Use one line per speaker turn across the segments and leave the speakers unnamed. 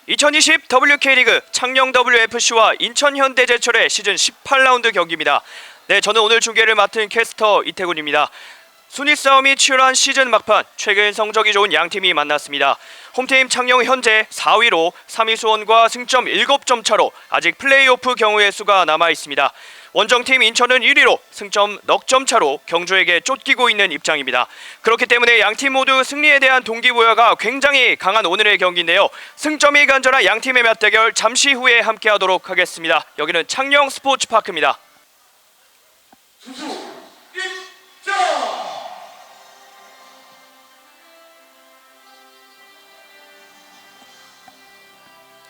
2020 WK리그 창녕 WFC와 인천현대제철의 시즌 18라운드 경기입니다. 네, 저는 오늘 중계를 맡은 캐스터 이태곤입니다. 순위 싸움이 치열한 시즌 막판, 최근 성적이 좋은 양팀이 만났습니다. 홈팀 창녕 현재 4위로 3위 수원과 승점 7점 차로 아직 플레이오프 경우의 수가 남아 있습니다. 원정팀 인천은 1위로 승점 넉 점 차로 경주에게 쫓기고 있는 입장입니다. 그렇기 때문에 양팀 모두 승리에 대한 동기부여가 굉장히 강한 오늘의 경기인데요. 승점이 간절한 양팀의 맞대결 잠시 후에 함께하도록 하겠습니다. 여기는 창녕 스포츠파크입니다.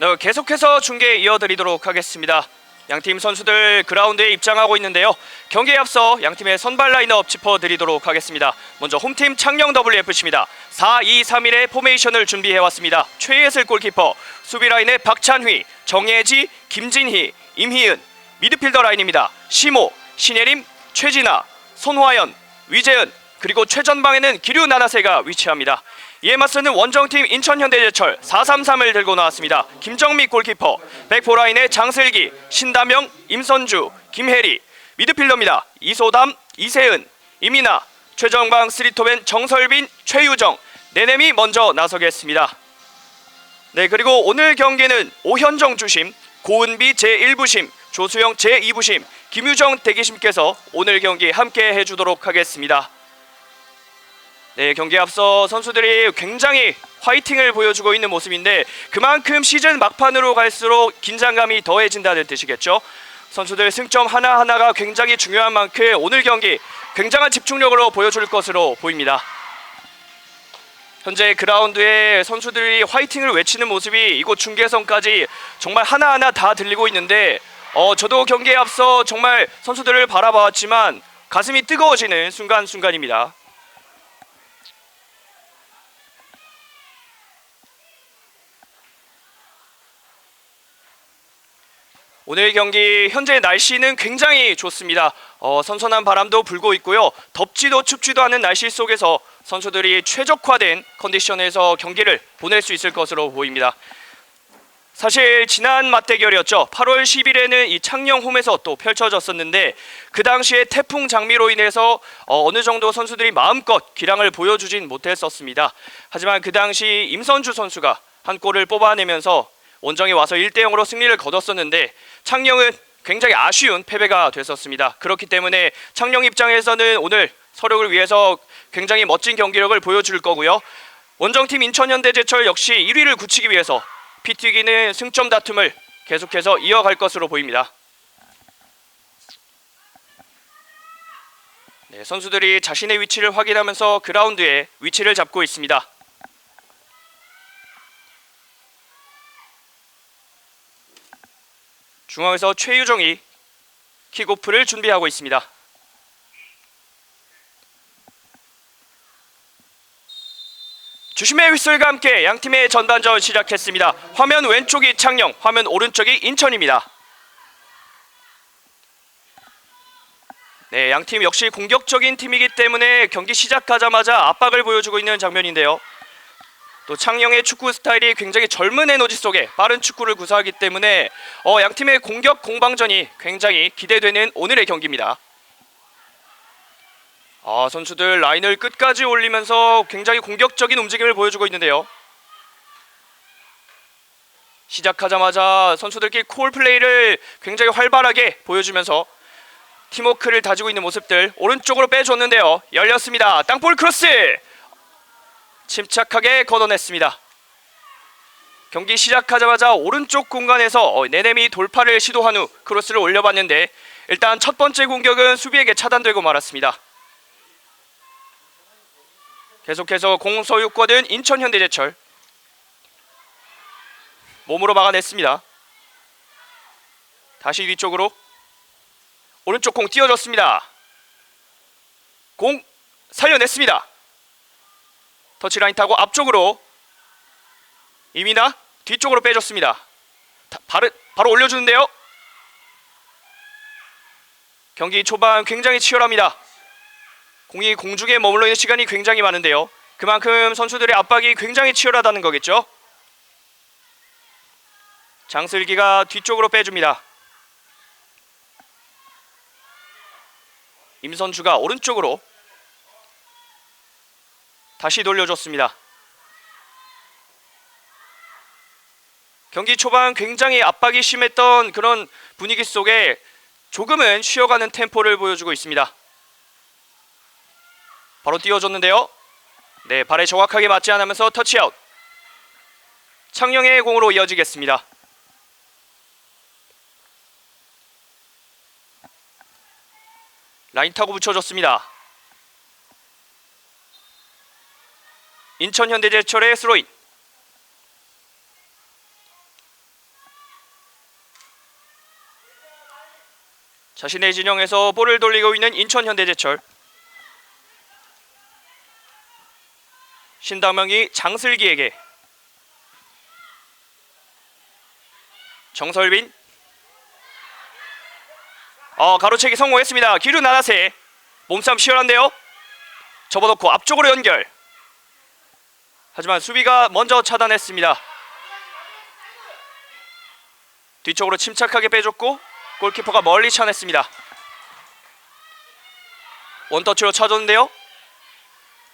네, 계속해서 중계 이어드리도록 하겠습니다. 양팀 선수들 그라운드에 입장하고 있는데요. 경기에 앞서 양팀의 선발 라인업 짚어드리도록 하겠습니다. 먼저 홈팀 창녕 WFC입니다. 4-2-3-1의 포메이션을 준비해왔습니다. 최예슬 골키퍼, 수비 라인의 박찬휘, 정예지, 김진희, 임희은, 미드필더 라인입니다. 시모, 신예림, 최진아, 손화연, 위재은, 그리고 최전방에는 기류 나나세가 위치합니다. 이에 맞서는 원정팀 인천현대제철 4-3-3을 들고 나왔습니다. 김정미 골키퍼, 백포라인의 장슬기, 신다명, 임선주, 김혜리, 미드필더입니다. 이소담, 이세은, 이민아, 최정방 3톱엔 정설빈, 최유정, 네넴이 먼저 나서겠습니다. 네, 그리고 오늘 경기는 오현정 주심, 고은비 제1부심, 조수영 제2부심, 김유정 대기심께서 오늘 경기 함께 해주도록 하겠습니다. 네, 경기에 앞서 선수들이 굉장히 화이팅을 보여주고 있는 모습인데 그만큼 시즌 막판으로 갈수록 긴장감이 더해진다는 뜻이겠죠. 선수들 승점 하나하나가 굉장히 중요한 만큼 오늘 경기 굉장한 집중력으로 보여줄 것으로 보입니다. 현재 그라운드에 선수들이 화이팅을 외치는 모습이 이곳 중계선까지 정말 하나하나 다 들리고 있는데 저도 경기에 앞서 정말 선수들을 바라봤지만 가슴이 뜨거워지는 순간순간입니다. 오늘 경기 현재 날씨는 굉장히 좋습니다. 선선한 바람도 불고 있고요. 덥지도 춥지도 않은 날씨 속에서 선수들이 최적화된 컨디션에서 경기를 보낼 수 있을 것으로 보입니다. 사실 지난 맞대결이었죠. 8월 10일에는 이 창녕 홈에서 또 펼쳐졌었는데 그 당시에 태풍 장미로 인해서 어느 정도 선수들이 마음껏 기량을 보여주진 못했었습니다. 하지만 그 당시 임선주 선수가 한 골을 뽑아내면서 원정에 와서 1-0으로 승리를 거뒀었는데 창녕은 굉장히 아쉬운 패배가 됐었습니다. 그렇기 때문에 창녕 입장에서는 오늘 서력을 위해서 굉장히 멋진 경기력을 보여줄 거고요. 원정팀 인천현대제철 역시 1위를 굳히기 위해서 피 튀기는 승점 다툼을 계속해서 이어갈 것으로 보입니다. 네, 선수들이 자신의 위치를 확인하면서 그라운드에 위치를 잡고 있습니다. 중앙에서 최유정이 킥오프를 준비하고 있습니다. 주심의 휘슬과 함께 양팀의 전반전 시작했습니다. 화면 왼쪽이 창녕, 화면 오른쪽이 인천입니다. 네, 양팀 역시 공격적인 팀이기 때문에 경기 시작하자마자 압박을 보여주고 있는 장면인데요. 또 창녕의 축구 스타일이 굉장히 젊은 에너지 속에 빠른 축구를 구사하기 때문에 양팀의 공격 공방전이 굉장히 기대되는 오늘의 경기입니다. 선수들 라인을 끝까지 올리면서 굉장히 공격적인 움직임을 보여주고 있는데요. 시작하자마자 선수들끼리 콜플레이를 굉장히 활발하게 보여주면서 팀워크를 다지고 있는 모습들 오른쪽으로 빼줬는데요. 열렸습니다. 땅볼 크로스! 침착하게 걷어냈습니다. 경기 시작하자마자 오른쪽 공간에서 네넴이 돌파를 시도한 후 크로스를 올려봤는데 일단 첫 번째 공격은 수비에게 차단되고 말았습니다. 계속해서 공 소유권은 인천현대제철. 몸으로 막아냈습니다. 다시 뒤쪽으로 오른쪽 공 띄워줬습니다. 공 살려냈습니다. 터치라인 타고 앞쪽으로 이민아 뒤쪽으로 빼줬습니다. 바로 올려주는데요. 경기 초반 굉장히 치열합니다. 공이 공중에 머물러 있는 시간이 굉장히 많은데요. 그만큼 선수들의 압박이 굉장히 치열하다는 거겠죠. 장슬기가 뒤쪽으로 빼줍니다. 임선주가 오른쪽으로 다시 돌려줬습니다. 경기 초반 굉장히 압박이 심했던 그런 분위기 속에 조금은 쉬어가는 템포를 보여주고 있습니다. 바로 띄워줬는데요. 네, 발에 정확하게 맞지 않으면서 터치아웃. 창녕의 공으로 이어지겠습니다. 라인 타고 붙여줬습니다. 인천현대제철의 스로인. 자신의 진영에서 볼을 돌리고 있는 인천현대제철. 신당명이 장슬기에게. 정설빈. 가로채기 성공했습니다. 기류 나나세. 몸싸움 치열한데요. 접어놓고 앞쪽으로 연결. 하지만 수비가 먼저 차단했습니다. 뒤쪽으로 침착하게 빼줬고 골키퍼가 멀리 차냈습니다. 원터치로 차줬는데요.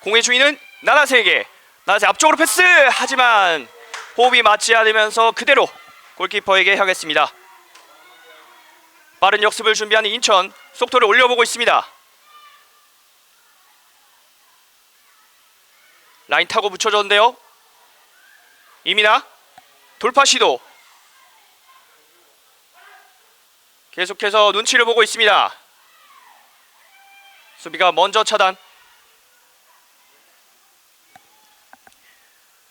공의 주인은 나나세에게. 나나세 앞쪽으로 패스. 하지만 호흡이 맞지 않으면서 그대로 골키퍼에게 향했습니다. 빠른 역습을 준비하는 인천. 속도를 올려보고 있습니다. 라인 타고 붙여줬는데요. 이민아 돌파 시도. 계속해서 눈치를 보고 있습니다. 수비가 먼저 차단.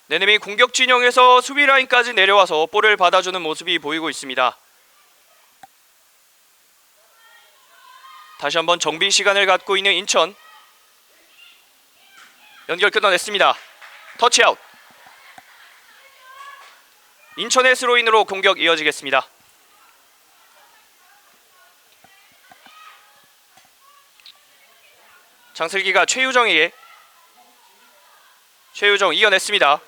네네미 공격 진영에서 수비 라인까지 내려와서 볼을 받아주는 모습이 보이고 있습니다. 다시 한번 정비 시간을 갖고 있는 인천. 연결 끊어냈습니다. 터치아웃. 인천의 스로인으로 공격 이어지겠습니다. 장슬기가 최유정에게. 최유정 이겨냈습니다.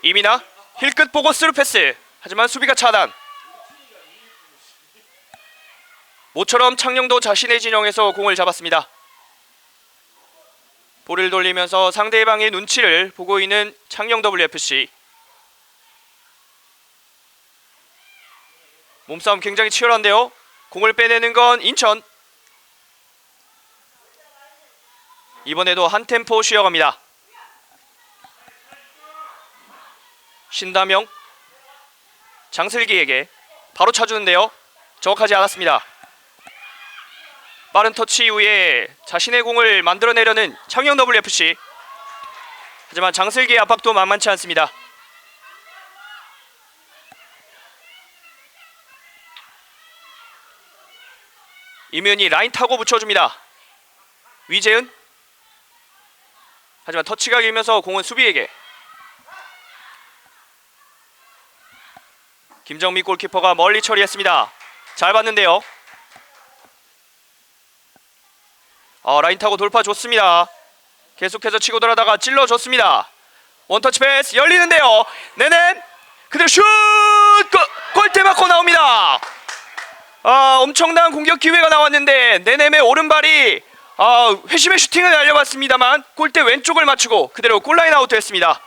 이민아 힐끝 보고 스루 패스. 하지만 수비가 차단. 모처럼 창녕도 자신의 진영에서 공을 잡았습니다. 볼을 돌리면서 상대방의 눈치를 보고 있는 창녕 WFC. 몸싸움 굉장히 치열한데요. 공을 빼내는 건 인천. 이번에도 한 템포 쉬어갑니다. 신다명 장슬기에게 바로 차주는데요. 정확하지 않았습니다. 빠른 터치 이후에 자신의 공을 만들어내려는 창녕 WFC. 하지만 장슬기의 압박도 만만치 않습니다. 이면이 라인 타고 붙여줍니다. 위재은. 하지만 터치가 길면서 공은 수비에게. 김정미 골키퍼가 멀리 처리했습니다. 잘 봤는데요. 라인 타고 돌파 좋습니다. 계속해서 치고 들어가다가 찔러줬습니다. 원터치 패스 열리는데요. 네네 그대로 슛! 골대 맞고 나옵니다. 엄청난 공격 기회가 나왔는데 네넴의 오른발이 회심의 슈팅을 날려봤습니다만 골대 왼쪽을 맞추고 그대로 골라인 아웃됐습니다.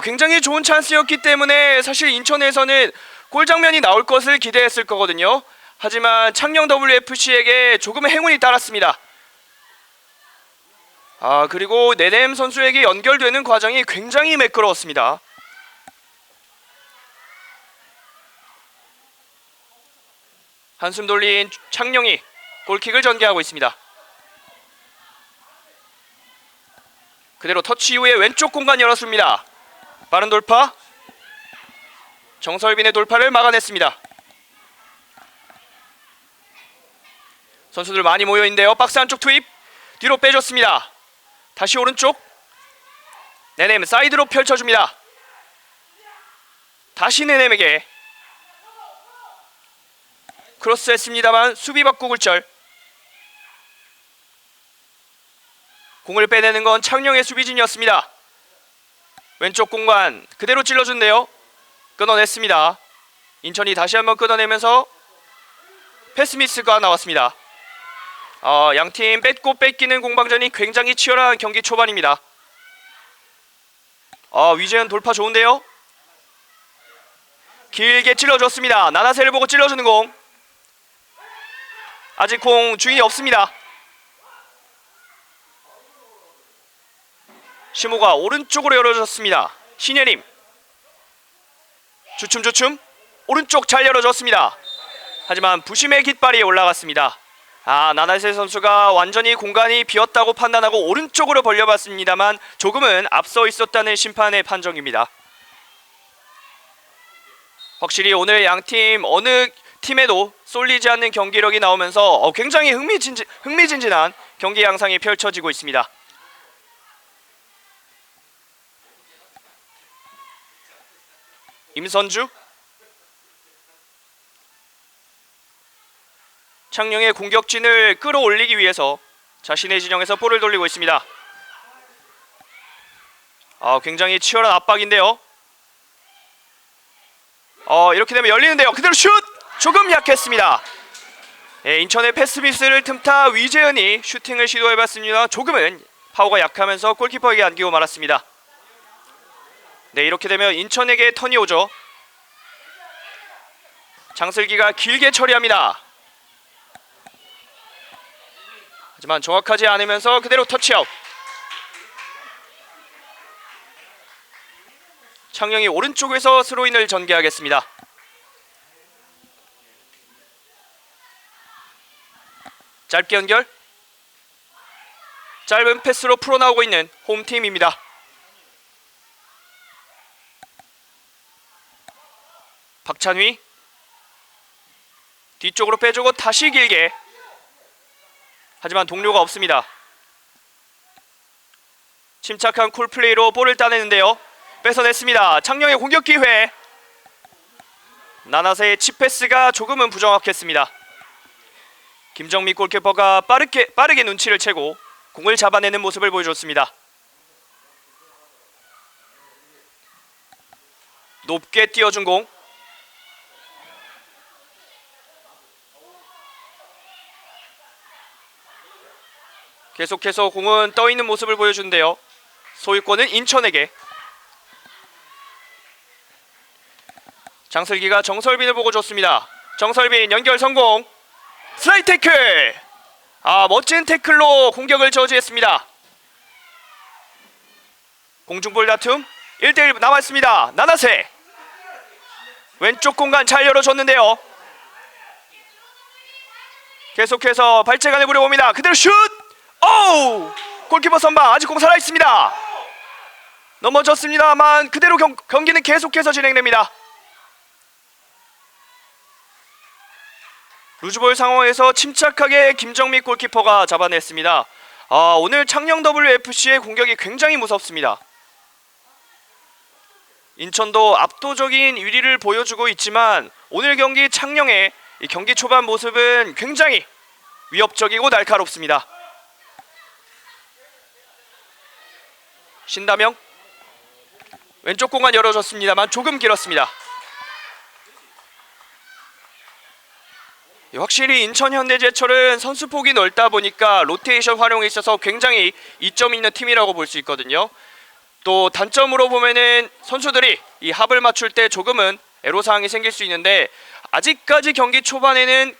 굉장히 좋은 찬스였기 때문에 사실 인천에서는 골 장면이 나올 것을 기대했을 거거든요. 하지만 창녕 WFC에게 조금의 행운이 따랐습니다. 그리고 네넴 선수에게 연결되는 과정이 굉장히 매끄러웠습니다. 한숨 돌린 창녕이 골킥을 전개하고 있습니다. 그대로 터치 이후에 왼쪽 공간 열었습니다. 빠른 돌파. 정설빈의 돌파를 막아냈습니다. 선수들 많이 모여있는데요. 박스 안쪽 투입. 뒤로 빼줬습니다. 다시 오른쪽. 네넴 사이드로 펼쳐줍니다. 다시 네넴에게 크로스했습니다만 수비 받고 굴절. 공을 빼내는 건 창녕의 수비진이었습니다. 왼쪽 공간 그대로 찔러준대요. 끊어냈습니다. 인천이 다시 한번 끊어내면서 패스미스가 나왔습니다. 양팀 뺏고 뺏기는 공방전이 굉장히 치열한 경기 초반입니다. 위재현 돌파 좋은데요. 길게 찔러줬습니다. 나나세를 보고 찔러주는 공. 아직 공 주인이 없습니다. 시모가 오른쪽으로 열어줬습니다. 신예림 주춤 오른쪽 잘 열어줬습니다. 하지만 부심의 깃발이 올라갔습니다. 나나세 선수가 완전히 공간이 비었다고 판단하고 오른쪽으로 벌려봤습니다만 조금은 앞서 있었다는 심판의 판정입니다. 확실히 오늘 양팀 어느 팀에도 쏠리지 않는 경기력이 나오면서 굉장히 흥미진진한 경기 양상이 펼쳐지고 있습니다. 임선주 창녕의 공격진을 끌어올리기 위해서 자신의 진영에서 볼을 돌리고 있습니다. 굉장히 치열한 압박인데요. 이렇게 되면 열리는데요. 그대로 슛! 조금 약했습니다. 인천의 패스미스를 틈타 위재현이 슈팅을 시도해봤습니다. 조금은 파워가 약하면서 골키퍼에게 안기고 말았습니다. 네, 이렇게 되면 인천에게 턴이 오죠. 장슬기가 길게 처리합니다. 하지만 정확하지 않으면서 그대로 터치아웃. 창녕이 오른쪽에서 스로인을 전개하겠습니다. 짧게 연결. 짧은 패스로 풀어나오고 있는 홈팀입니다. 박찬휘 뒤쪽으로 빼주고 다시 길게. 하지만 동료가 없습니다. 침착한 쿨플레이로 볼을 따내는데요. 뺏어냈습니다. 창녕의 공격 기회. 나나세의 칩패스가 조금은 부정확했습니다. 김정미 골키퍼가 빠르게 눈치를 채고 공을 잡아내는 모습을 보여줬습니다. 높게 띄워준 공. 계속해서 공은 떠있는 모습을 보여주는데요. 소유권은 인천에게. 장슬기가 정설빈을 보고 줬습니다. 정설빈 연결 성공. 슬라이드 태클. 멋진 태클로 공격을 저지했습니다. 공중볼 다툼 1대1 남았습니다. 나나세 왼쪽 공간 잘 열어줬는데요. 계속해서 발재간을 부려봅니다. 그대로 슛! 오우! 골키퍼 선방 아직 공 살아있습니다. 넘어졌습니다만 그대로 경기는 계속해서 진행됩니다. 루즈볼 상황에서 침착하게 김정미 골키퍼가 잡아냈습니다. 오늘 창녕 WFC의 공격이 굉장히 무섭습니다. 인천도 압도적인 위리를 보여주고 있지만 오늘 경기 창녕의 이 경기 초반 모습은 굉장히 위협적이고 날카롭습니다. 신다명 왼쪽 공간 열어줬습니다만 조금 길었습니다. 확실히 인천현대제철은 선수폭이 넓다 보니까 로테이션 활용에 있어서 굉장히 이점 있는 팀이라고 볼 수 있거든요. 또 단점으로 보면은 선수들이 이 합을 맞출 때 조금은 애로사항이 생길 수 있는데 아직까지 경기 초반에는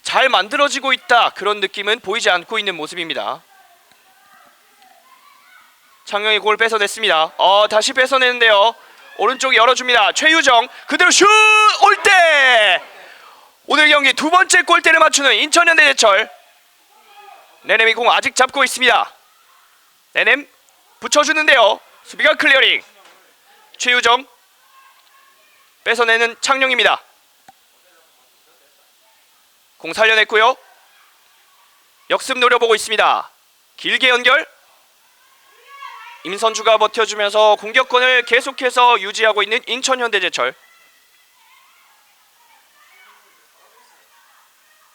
잘 만들어지고 있다, 그런 느낌은 보이지 않고 있는 모습입니다. 창녕이 공을 뺏어냈습니다. 다시 뺏어내는데요. 오른쪽 열어줍니다. 최유정 그대로 슛! 올 때! 오늘 경기 두 번째 골대를 맞추는 인천현대제철. 네넴이 공 아직 잡고 있습니다. 네넴 붙여주는데요. 수비가 클리어링. 최유정 뺏어내는 창녕입니다. 공 살려냈고요. 역습 노려보고 있습니다. 길게 연결. 임선주가 버텨주면서 공격권을 계속해서 유지하고 있는 인천현대제철.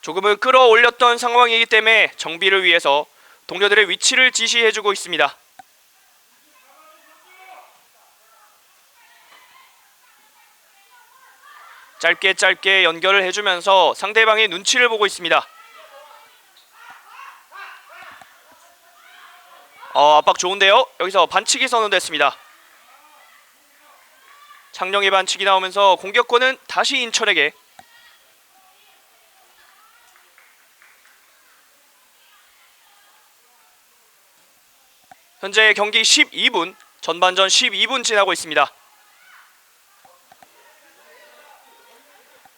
조금은 끌어올렸던 상황이기 때문에 정비를 위해서 동료들의 위치를 지시해주고 있습니다. 짧게 연결을 해주면서 상대방의 눈치를 보고 있습니다. 압박 좋은데요. 여기서 반칙이 선언됐습니다. 창녕의 반칙이 나오면서 공격권은 다시 인천에게. 현재 경기 12분, 전반전 12분 지나고 있습니다.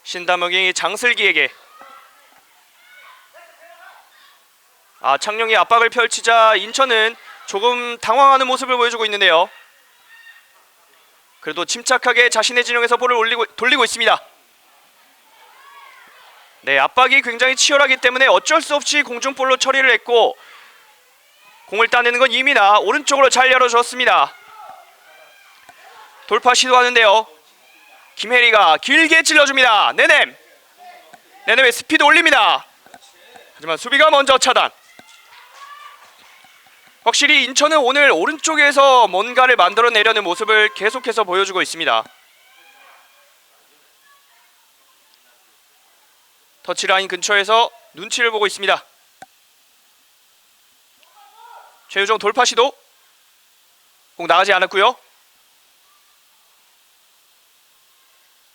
신다명이 장슬기에게. 창녕이 압박을 펼치자 인천은 조금 당황하는 모습을 보여주고 있는데요. 그래도 침착하게 자신의 진영에서 볼을 돌리고 있습니다. 네, 압박이 굉장히 치열하기 때문에 어쩔 수 없이 공중볼로 처리를 했고, 공을 따내는 건 이민아. 오른쪽으로 잘 열어줬습니다. 돌파 시도하는데요. 김혜리가 길게 찔러줍니다. 네넴의 스피드 올립니다. 하지만 수비가 먼저 차단. 확실히 인천은 오늘 오른쪽에서 뭔가를 만들어내려는 모습을 계속해서 보여주고 있습니다. 터치라인 근처에서 눈치를 보고 있습니다. 최유정 돌파 시도. 공 나가지 않았고요.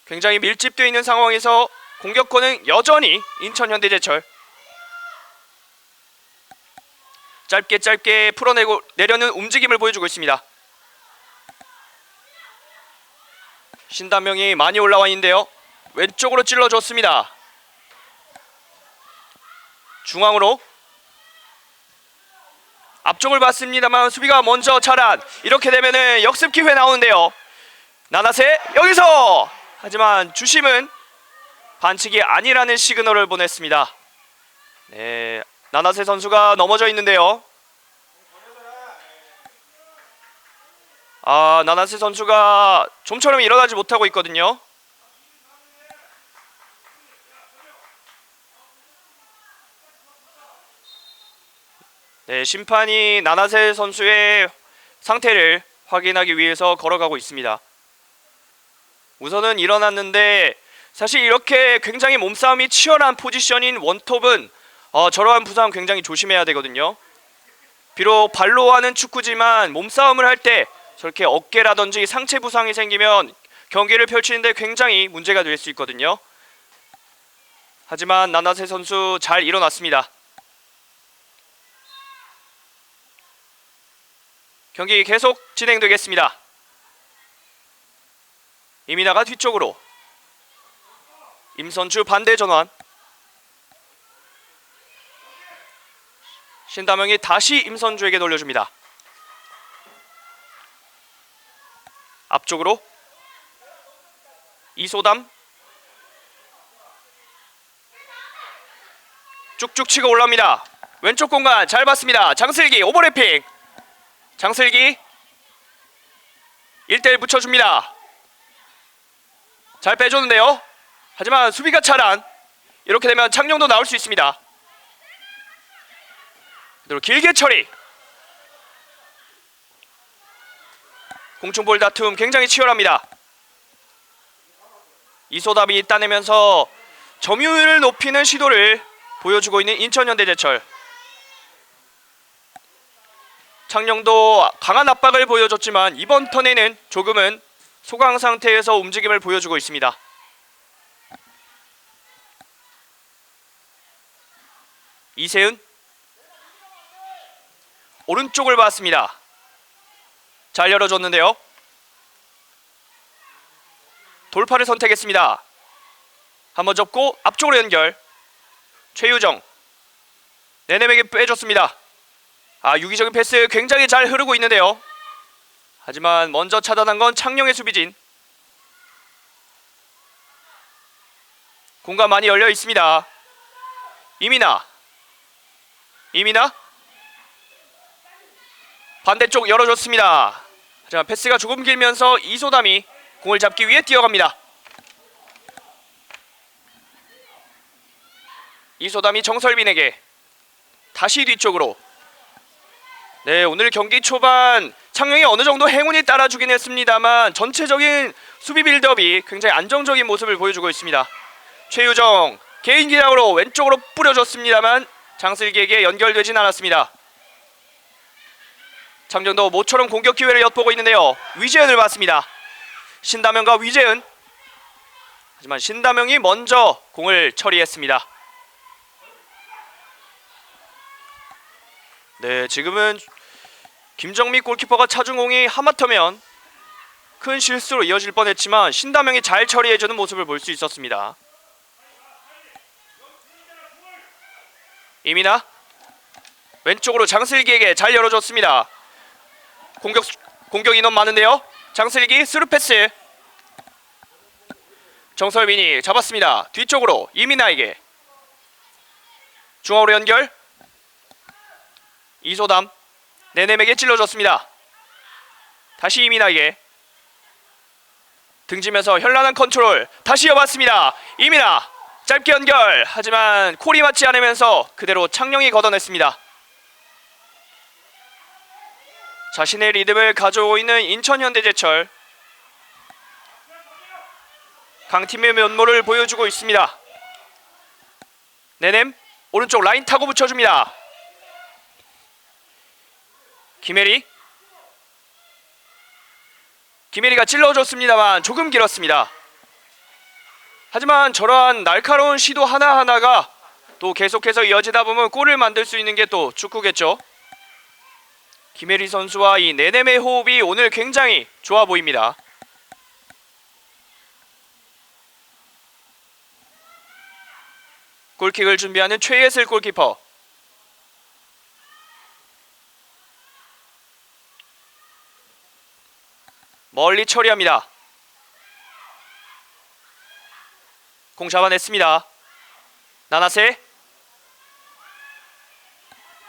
굉장히 밀집되어 있는 상황에서 공격권은 여전히 인천 현대제철. 짧게 풀어내고 내려는 움직임을 보여주고 있습니다. 신다명이 많이 올라와 있는데요. 왼쪽으로 찔러줬습니다. 중앙으로. 앞쪽을 봤습니다만 수비가 먼저 차단. 이렇게 되면은 역습 기회 나오는데요. 나나세 여기서. 하지만 주심은 반칙이 아니라는 시그널을 보냈습니다. 네, 나나세 선수가 넘어져 있는데요. 나나세 선수가 좀처럼 일어나지 못하고 있거든요. 네, 심판이 나나세 선수의 상태를 확인하기 위해서 걸어가고 있습니다. 우선은 일어났는데, 사실 이렇게 굉장히 몸싸움이 치열한 포지션인 원톱은 저러한 부상 굉장히 조심해야 되거든요. 비록 발로 하는 축구지만 몸싸움을 할 때 저렇게 어깨라든지 상체 부상이 생기면 경기를 펼치는데 굉장히 문제가 될 수 있거든요. 하지만 나나세 선수 잘 일어났습니다. 경기 계속 진행되겠습니다. 이민아가 뒤쪽으로. 임선주 반대 전환. 신다명이 다시 임선주에게 돌려줍니다. 앞쪽으로. 이소담. 쭉쭉 치고 올라옵니다. 왼쪽 공간 잘 봤습니다. 장슬기 오버래핑. 장슬기 1대1 붙여줍니다. 잘 빼줬는데요. 하지만 수비가 차단. 이렇게 되면 창녕도 나올 수 있습니다. 그대로 길게 처리. 공중볼 다툼 굉장히 치열합니다. 이소담이 따내면서 점유율을 높이는 시도를 보여주고 있는 인천현대제철. 창녕도 강한 압박을 보여줬지만 이번 턴에는 조금은 소강 상태에서 움직임을 보여주고 있습니다. 이세은 오른쪽을 봤습니다. 잘 열어줬는데요. 돌파를 선택했습니다. 한번 접고 앞쪽으로 연결. 최유정 네넴에게 빼줬습니다. 유기적인 패스 굉장히 잘 흐르고 있는데요. 하지만 먼저 차단한 건 창녕의 수비진. 공간 많이 열려 있습니다. 이민아 반대쪽 열어줬습니다. 하지만 패스가 조금 길면서 이소담이 공을 잡기 위해 뛰어갑니다. 이소담이 정설빈에게. 다시 뒤쪽으로. 네, 오늘 경기 초반 창녕이 어느 정도 행운이 따라주긴 했습니다만 전체적인 수비 빌드업이 굉장히 안정적인 모습을 보여주고 있습니다. 최유정 개인 기량으로 왼쪽으로 뿌려줬습니다만 장슬기에게 연결되진 않았습니다. 장정도 모처럼 공격 기회를 엿보고 있는데요. 위재은을 봤습니다. 신다명과 위재은. 하지만 신다명이 먼저 공을 처리했습니다. 네, 지금은 김정미 골키퍼가 차준 공이 하마터면 큰 실수로 이어질 뻔했지만 신다명이 잘 처리해주는 모습을 볼 수 있었습니다. 이민아 왼쪽으로 장슬기에게 잘 열어줬습니다. 공격 인원 많은데요. 장슬기 스루 패스. 정설빈이 잡았습니다. 뒤쪽으로 이민아에게 중앙으로 연결. 이소담 네넴에게 찔러줬습니다. 다시 이민아에게 등지면서 현란한 컨트롤. 다시 이어봤습니다. 이민아 짧게 연결. 하지만 콜이 맞지 않으면서 그대로 창녕이 걷어냈습니다. 자신의 리듬을 가져오고 있는 인천현대제철. 강팀의 면모를 보여주고 있습니다. 네넴 오른쪽 라인 타고 붙여줍니다. 김혜리가 찔러줬습니다만 조금 길었습니다. 하지만 저러한 날카로운 시도 하나하나가 또 계속해서 이어지다 보면 골을 만들 수 있는 게 또 축구겠죠. 김혜리 선수와 이 네넴의 호흡이 오늘 굉장히 좋아 보입니다. 골킥을 준비하는 최예슬 골키퍼. 멀리 처리합니다. 공 잡아냈습니다. 나나세.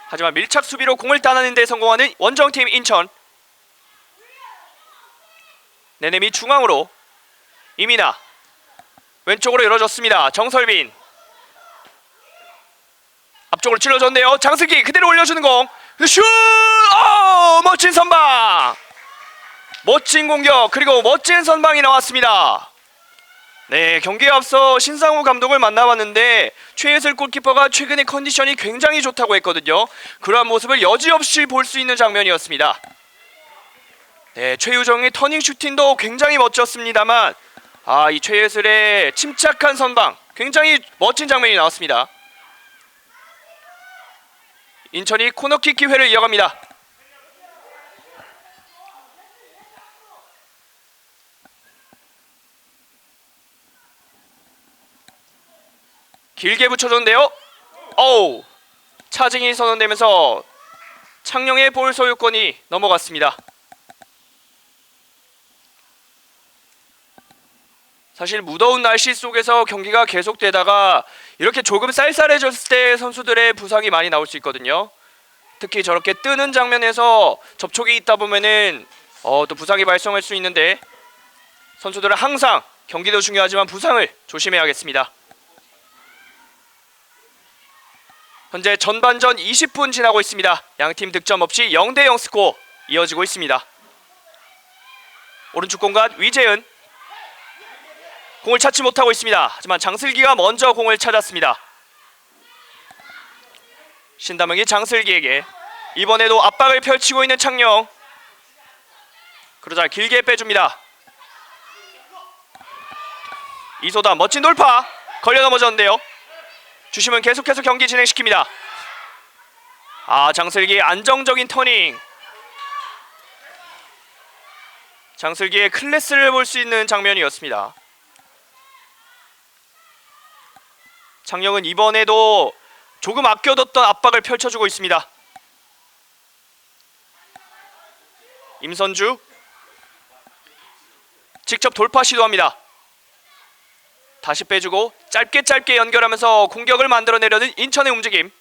하지만 밀착 수비로 공을 따내는 데 성공하는 원정팀 인천. 네넴이 중앙으로. 이민아 왼쪽으로 열어줬습니다. 정설빈 앞쪽으로 찔러줬네요. 장슬기 그대로 올려주는 공. 슛! 멋진 선방. 멋진 공격 그리고 멋진 선방이 나왔습니다. 네, 경기에 앞서 신상우 감독을 만나봤는데 최예슬 골키퍼가 최근에 컨디션이 굉장히 좋다고 했거든요. 그러한 모습을 여지없이 볼 수 있는 장면이었습니다. 네, 최유정의 터닝 슈팅도 굉장히 멋졌습니다만 이 최예슬의 침착한 선방 굉장히 멋진 장면이 나왔습니다. 인천이 코너킥 기회를 이어갑니다. 길게 붙여줬는데요. 차징이 선언되면서 창녕의 볼 소유권이 넘어갔습니다. 사실 무더운 날씨 속에서 경기가 계속되다가 이렇게 조금 쌀쌀해졌을 때 선수들의 부상이 많이 나올 수 있거든요. 특히 저렇게 뜨는 장면에서 접촉이 있다 보면은 또 부상이 발생할 수 있는데 선수들은 항상 경기도 중요하지만 부상을 조심해야겠습니다. 현재 전반전 20분 지나고 있습니다. 양팀 득점 없이 0대0 스코어 이어지고 있습니다. 오른쪽 공간 위재은 공을 찾지 못하고 있습니다. 하지만 장슬기가 먼저 공을 찾았습니다. 신다명이 장슬기에게 이번에도 압박을 펼치고 있는 창녕. 그러자 길게 빼줍니다. 이소담 멋진 돌파. 걸려 넘어졌는데요. 주심은 계속해서 경기 진행시킵니다. 장슬기의 안정적인 터닝. 장슬기의 클래스를 볼 수 있는 장면이었습니다. 창녕은 이번에도 조금 아껴뒀던 압박을 펼쳐주고 있습니다. 임선주 직접 돌파 시도합니다. 다시 빼주고 짧게 연결하면서 공격을 만들어내려는 인천의 움직임.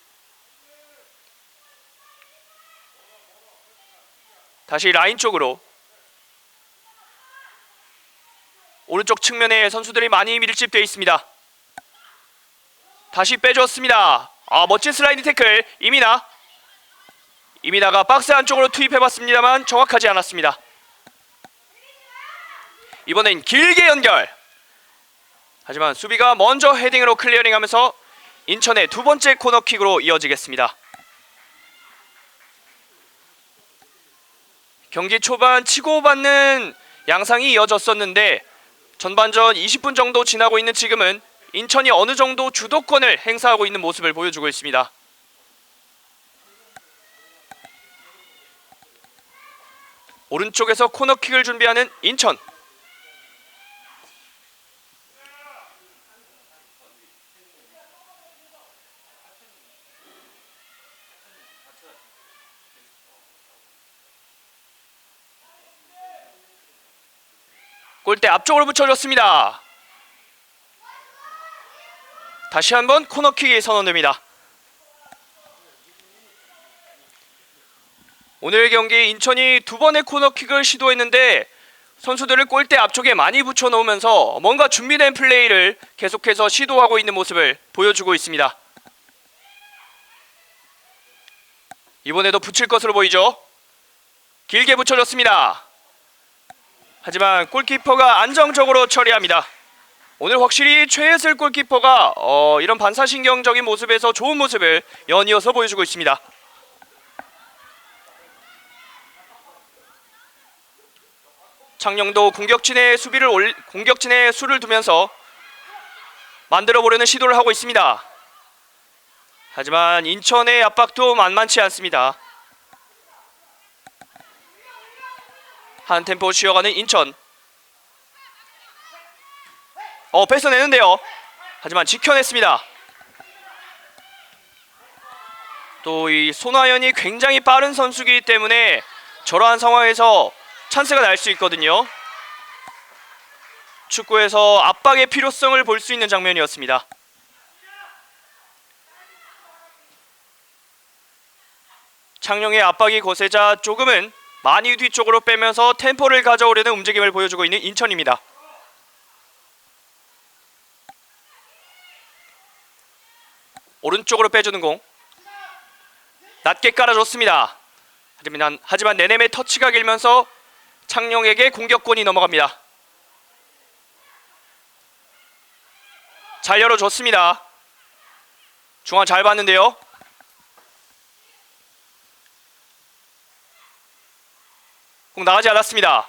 다시 라인 쪽으로. 오른쪽 측면에 선수들이 많이 밀집되어 있습니다. 다시 빼줬습니다. 멋진 슬라이드 태클. 이민아가 박스 안쪽으로 투입해봤습니다만 정확하지 않았습니다. 이번엔 길게 연결. 하지만 수비가 먼저 헤딩으로 클리어링하면서 인천의 두 번째 코너킥으로 이어지겠습니다. 경기 초반 치고받는 양상이 이어졌었는데 전반전 20분 정도 지나고 있는 지금은 인천이 어느 정도 주도권을 행사하고 있는 모습을 보여주고 있습니다. 오른쪽에서 코너킥을 준비하는 인천. 골대 앞쪽으로 붙여줬습니다. 다시 한번 코너킥이 선언됩니다. 오늘 경기 인천이 두 번의 코너킥을 시도했는데 선수들을 골대 앞쪽에 많이 붙여놓으면서 뭔가 준비된 플레이를 계속해서 시도하고 있는 모습을 보여주고 있습니다. 이번에도 붙일 것으로 보이죠. 길게 붙여줬습니다. 하지만 골키퍼가 안정적으로 처리합니다. 오늘 확실히 최예슬 골키퍼가 이런 반사신경적인 모습에서 좋은 모습을 연이어서 보여주고 있습니다. 창녕도 공격진의 수를 두면서 만들어보려는 시도를 하고 있습니다. 하지만 인천의 압박도 만만치 않습니다. 한 템포 쉬어가는 인천. 뺏어내는데요. 하지만 지켜냈습니다. 또 이 손아연이 굉장히 빠른 선수이기 때문에 저러한 상황에서 찬스가 날 수 있거든요. 축구에서 압박의 필요성을 볼 수 있는 장면이었습니다. 창녕의 압박이 거세자 조금은 많이 뒤쪽으로 빼면서 템포를 가져오려는 움직임을 보여주고 있는 인천입니다. 오른쪽으로 빼주는 공. 낮게 깔아줬습니다. 하지만 네넴의 터치가 길면서 창녕에게 공격권이 넘어갑니다. 잘 열어줬습니다. 중앙 잘 봤는데요. 공 나가지 않았습니다.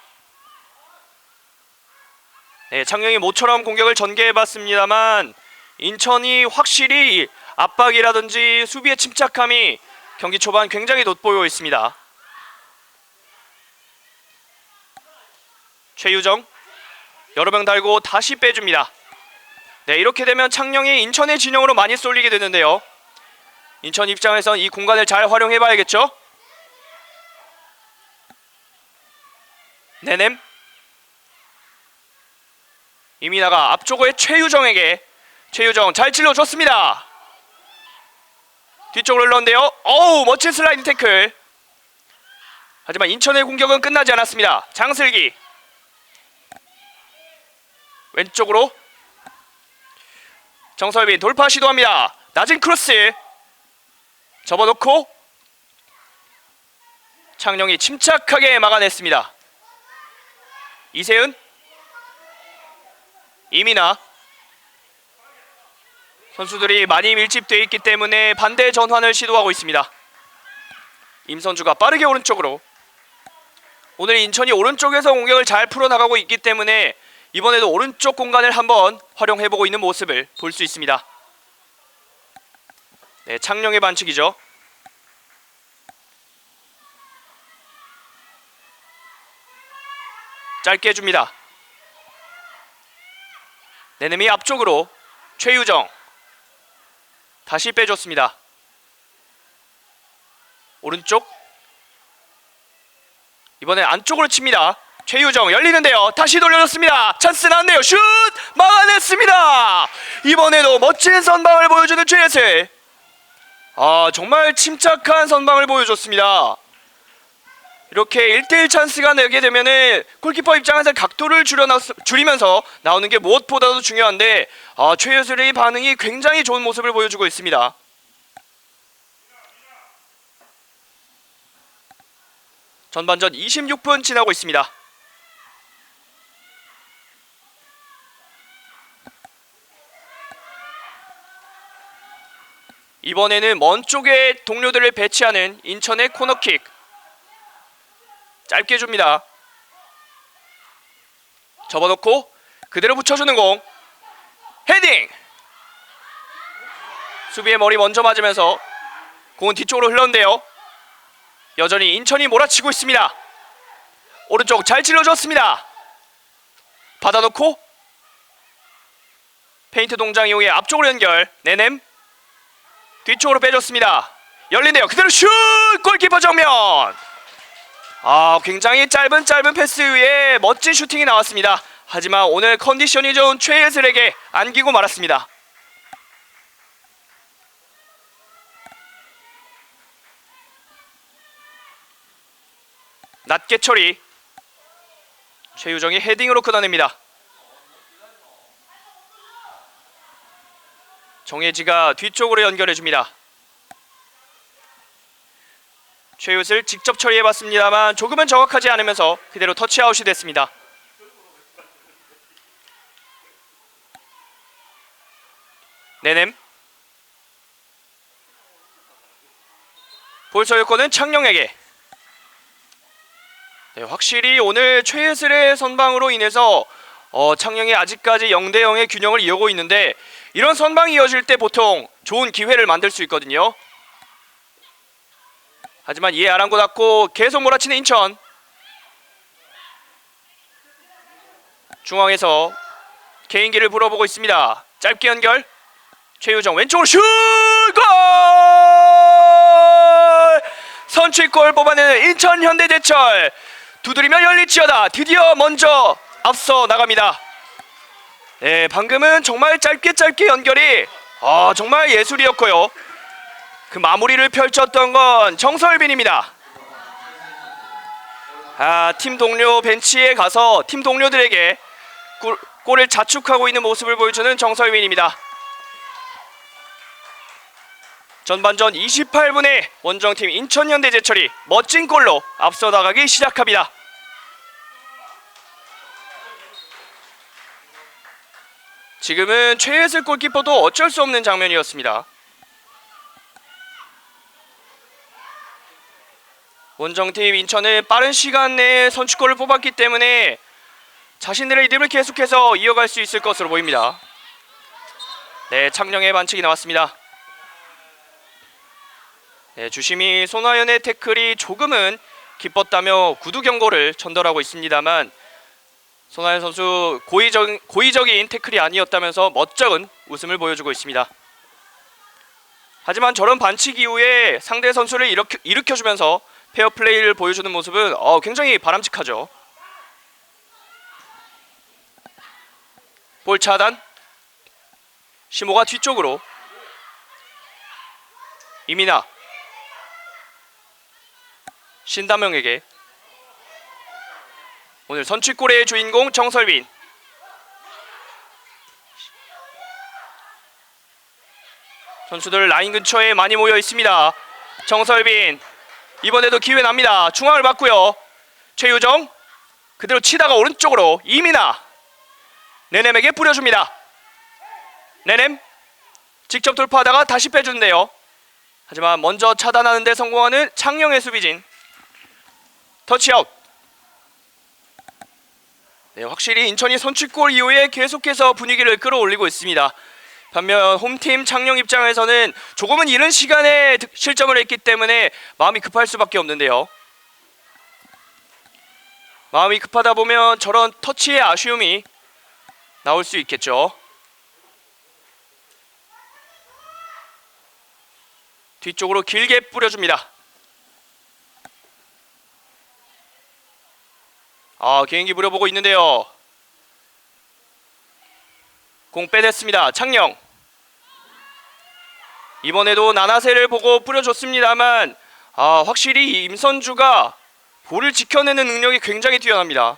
네, 창녕이 모처럼 공격을 전개해봤습니다만 인천이 확실히 압박이라든지 수비의 침착함이 경기 초반 굉장히 돋보이고 있습니다. 최유정 여러 명 달고 다시 빼줍니다. 네, 이렇게 되면 창녕이 인천의 진영으로 많이 쏠리게 되는데요. 인천 입장에선 이 공간을 잘 활용해봐야겠죠. 네넴 이민아가 앞쪽에 최유정에게. 최유정 잘 찔러줬습니다. 뒤쪽으로 흘렀는데요. 멋진 슬라이딩 태클. 하지만 인천의 공격은 끝나지 않았습니다. 장슬기 왼쪽으로 정설빈 돌파 시도합니다. 낮은 크로스 접어놓고 창녕이 침착하게 막아냈습니다. 이세은 이민아 선수들이 많이 밀집되어 있기 때문에 반대 전환을 시도하고 있습니다. 임선주가 빠르게 오른쪽으로. 오늘 인천이 오른쪽에서 공격을 잘 풀어나가고 있기 때문에 이번에도 오른쪽 공간을 한번 활용해보고 있는 모습을 볼 수 있습니다. 네, 창녕의 반칙이죠. 짧게 해줍니다. 네넴이 앞쪽으로. 최유정 다시 빼줬습니다. 오른쪽 이번엔 안쪽으로 칩니다. 최유정 열리는데요. 다시 돌려줬습니다. 찬스 나왔네요. 슛! 막아냈습니다. 이번에도 멋진 선방을 보여주는 최예슬. 정말 침착한 선방을 보여줬습니다. 이렇게 1대1 찬스가 나게 되면은 골키퍼 입장에서 각도를 줄이면서 나오는 게 무엇보다도 중요한데 최예슬의 반응이 굉장히 좋은 모습을 보여주고 있습니다. 전반전 26분 지나고 있습니다. 이번에는 먼 쪽에 동료들을 배치하는 인천의 코너킥. 짧게 줍니다. 접어놓고 그대로 붙여주는 공. 헤딩! 수비의 머리 먼저 맞으면서 공은 뒤쪽으로 흘렀는데요. 여전히 인천이 몰아치고 있습니다. 오른쪽 잘 찔러줬습니다. 받아놓고 페인트 동작 이용해 앞쪽으로 연결. 네넴 뒤쪽으로 빼줬습니다. 열린대요. 그대로 슛! 골키퍼 정면. 굉장히 짧은 패스 위에 멋진 슈팅이 나왔습니다. 하지만 오늘 컨디션이 좋은 최예슬에게 안기고 말았습니다. 낮게 처리. 최유정이 헤딩으로 끊어냅니다. 정혜지가 뒤쪽으로 연결해줍니다. 최유슬 직접 처리해봤습니다만 조금은 정확하지 않으면서 그대로 터치아웃이 됐습니다. 네넴 볼 소유권은 창녕에게. 네, 확실히 오늘 최예슬의 선방으로 인해서 창녕이 아직까지 0대0의 균형을 이어고 있는데 이런 선방이 이어질 때 보통 좋은 기회를 만들 수 있거든요. 하지만 이에 아랑곳하고 계속 몰아치는 인천. 중앙에서 개인기를 불어보고 있습니다. 짧게 연결. 최유정 왼쪽으로 슛! 골! 선취골 뽑아내는 인천 현대제철. 두드리며 열리치어다. 드디어 먼저 앞서 나갑니다. 네, 방금은 정말 짧게 연결이 정말 예술이었고요. 그 마무리를 펼쳤던 건 정설빈입니다. 팀 동료 벤치에 가서 팀 동료들에게 골을 자축하고 있는 모습을 보여주는 정설빈입니다. 전반전 28분에 원정팀 인천현대제철이 멋진 골로 앞서 나가기 시작합니다. 지금은 최예슬 골키퍼도 어쩔 수 없는 장면이었습니다. 원정팀 인천은 빠른 시간 내에 선취골을 뽑았기 때문에 자신들의 리듬을 계속해서 이어갈 수 있을 것으로 보입니다. 네, 창녕의 반칙이 나왔습니다. 네, 주심이 손화연의 태클이 조금은 기뻤다며 구두 경고를 전달하고 있습니다만 손화연 선수 고의적인 태클이 아니었다면서 멋쩍은 웃음을 보여주고 있습니다. 하지만 저런 반칙 이후에 상대 선수를 일으켜주면서 페어플레이를 보여주는 모습은 굉장히 바람직하죠. 볼 차단. 시모가 뒤쪽으로. 이민아. 신다명에게. 오늘 선취골의 주인공 정설빈. 선수들 라인 근처에 많이 모여 있습니다. 정설빈 이번에도 기회 납니다. 중앙을 맞고요. 최유정 그대로 치다가 오른쪽으로. 이민아 네넴에게 뿌려줍니다. 네넴 직접 돌파하다가 다시 빼주는데요. 하지만 먼저 차단하는 데 성공하는 창녕의 수비진. 터치아웃. 네, 확실히 인천이 선취골 이후에 계속해서 분위기를 끌어올리고 있습니다. 반면 홈팀 창녕 입장에서는 조금은 이른 시간에 실점을 했기 때문에 마음이 급할 수밖에 없는데요. 마음이 급하다 보면 저런 터치의 아쉬움이 나올 수 있겠죠. 뒤쪽으로 길게 뿌려줍니다. 개인기 부려보고 있는데요. 공 빼냈습니다. 창녕 이번에도 나나세를 보고 뿌려줬습니다만 확실히 임선주가 볼을 지켜내는 능력이 굉장히 뛰어납니다.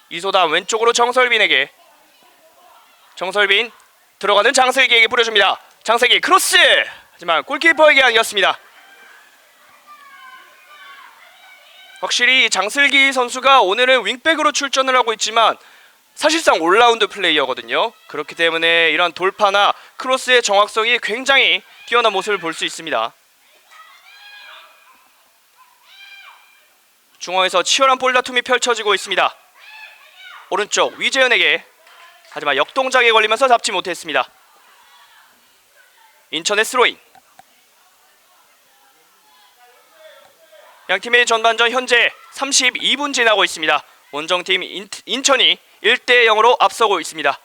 이소담 왼쪽으로 정설빈에게. 정설빈 들어가는 장슬기에게 뿌려줍니다. 장슬기 크로스. 하지만 골키퍼에게 아니었습니다. 확실히 장슬기 선수가 오늘은 윙백으로 출전을 하고 있지만 사실상 올라운드 플레이어거든요. 그렇기 때문에 이런 돌파나 크로스의 정확성이 굉장히 뛰어난 모습을 볼 수 있습니다. 중앙에서 치열한 볼 다툼이 펼쳐지고 있습니다. 오른쪽 위재현에게, 하지만 역동작에 걸리면서 잡지 못했습니다. 인천의 스로잉. 양팀의 전반전 현재 32분 지나고 있습니다. 원정팀 인천이 1대0으로 앞서고 있습니다.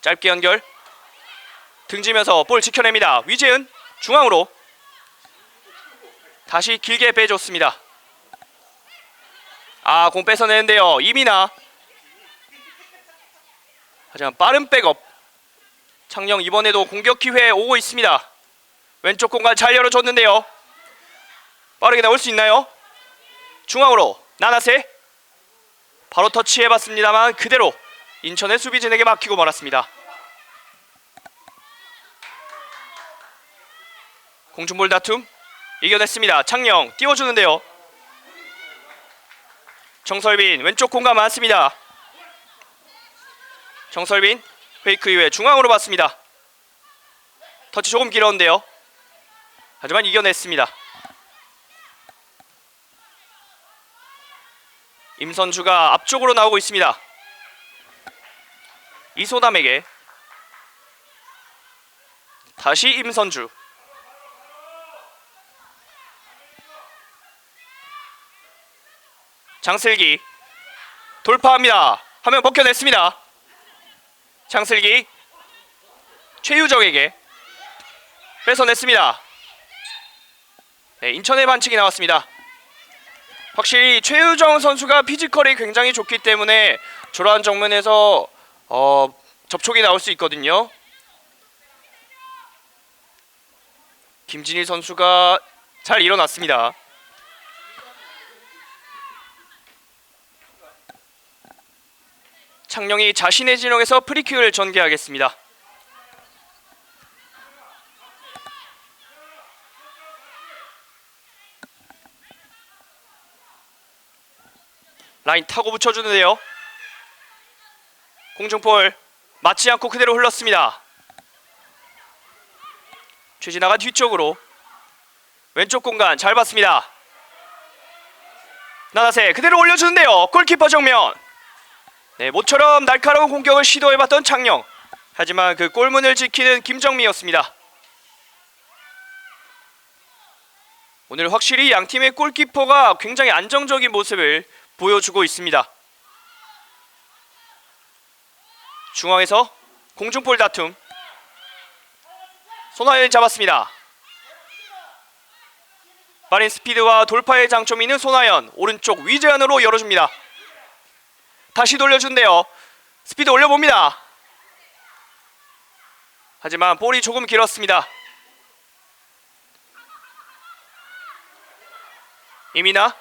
짧게 연결, 등지면서 볼 지켜냅니다. 위재은 중앙으로 다시 길게 빼줬습니다. 공 뺏어내는데요. 이민아. 하지만 빠른 백업. 창녕 이번에도 공격 기회 오고 있습니다. 왼쪽 공간 잘 열어줬는데요. 빠르게 나올 수 있나요? 중앙으로 나나세. 바로 터치해봤습니다만 그대로 인천의 수비진에게 막히고 말았습니다. 공중볼 다툼 이겨냈습니다. 창녕 띄워주는데요. 정설빈 왼쪽 공간 많습니다. 정설빈 페이크 이후에 중앙으로 봤습니다. 터치 조금 길었는데요. 하지만 이겨냈습니다. 임선주가 앞쪽으로 나오고 있습니다. 이소담에게 다시 임선주. 장슬기 돌파합니다. 화면 벗겨냈습니다. 장슬기 최유정에게 뺏어냈습니다. 네, 인천의 반칙이 나왔습니다. 확실히 최유정 선수가 피지컬이 굉장히 좋기 때문에 저러한 정면에서 접촉이 나올 수 있거든요. 김진희 선수가 잘 일어났습니다. 창녕이 자신의 진영에서 프리킥을 전개하겠습니다. 라인 타고 붙여주는데요. 공중볼 맞지 않고 그대로 흘렀습니다. 최진아가 뒤쪽으로 왼쪽 공간 잘 봤습니다. 나나세 그대로 올려주는데요. 골키퍼 정면. 네, 모처럼 날카로운 공격을 시도해봤던 창녕. 하지만 그 골문을 지키는 김정미였습니다. 오늘 확실히 양팀의 골키퍼가 굉장히 안정적인 모습을 보여주고 있습니다. 중앙에서 공중볼 다툼. 손하연이 잡았습니다. 빠른 스피드와 돌파의 장점이 있는 손하연. 오른쪽 위재현으로 열어줍니다. 다시 돌려준대요. 스피드 올려봅니다. 하지만 볼이 조금 길었습니다. 이민아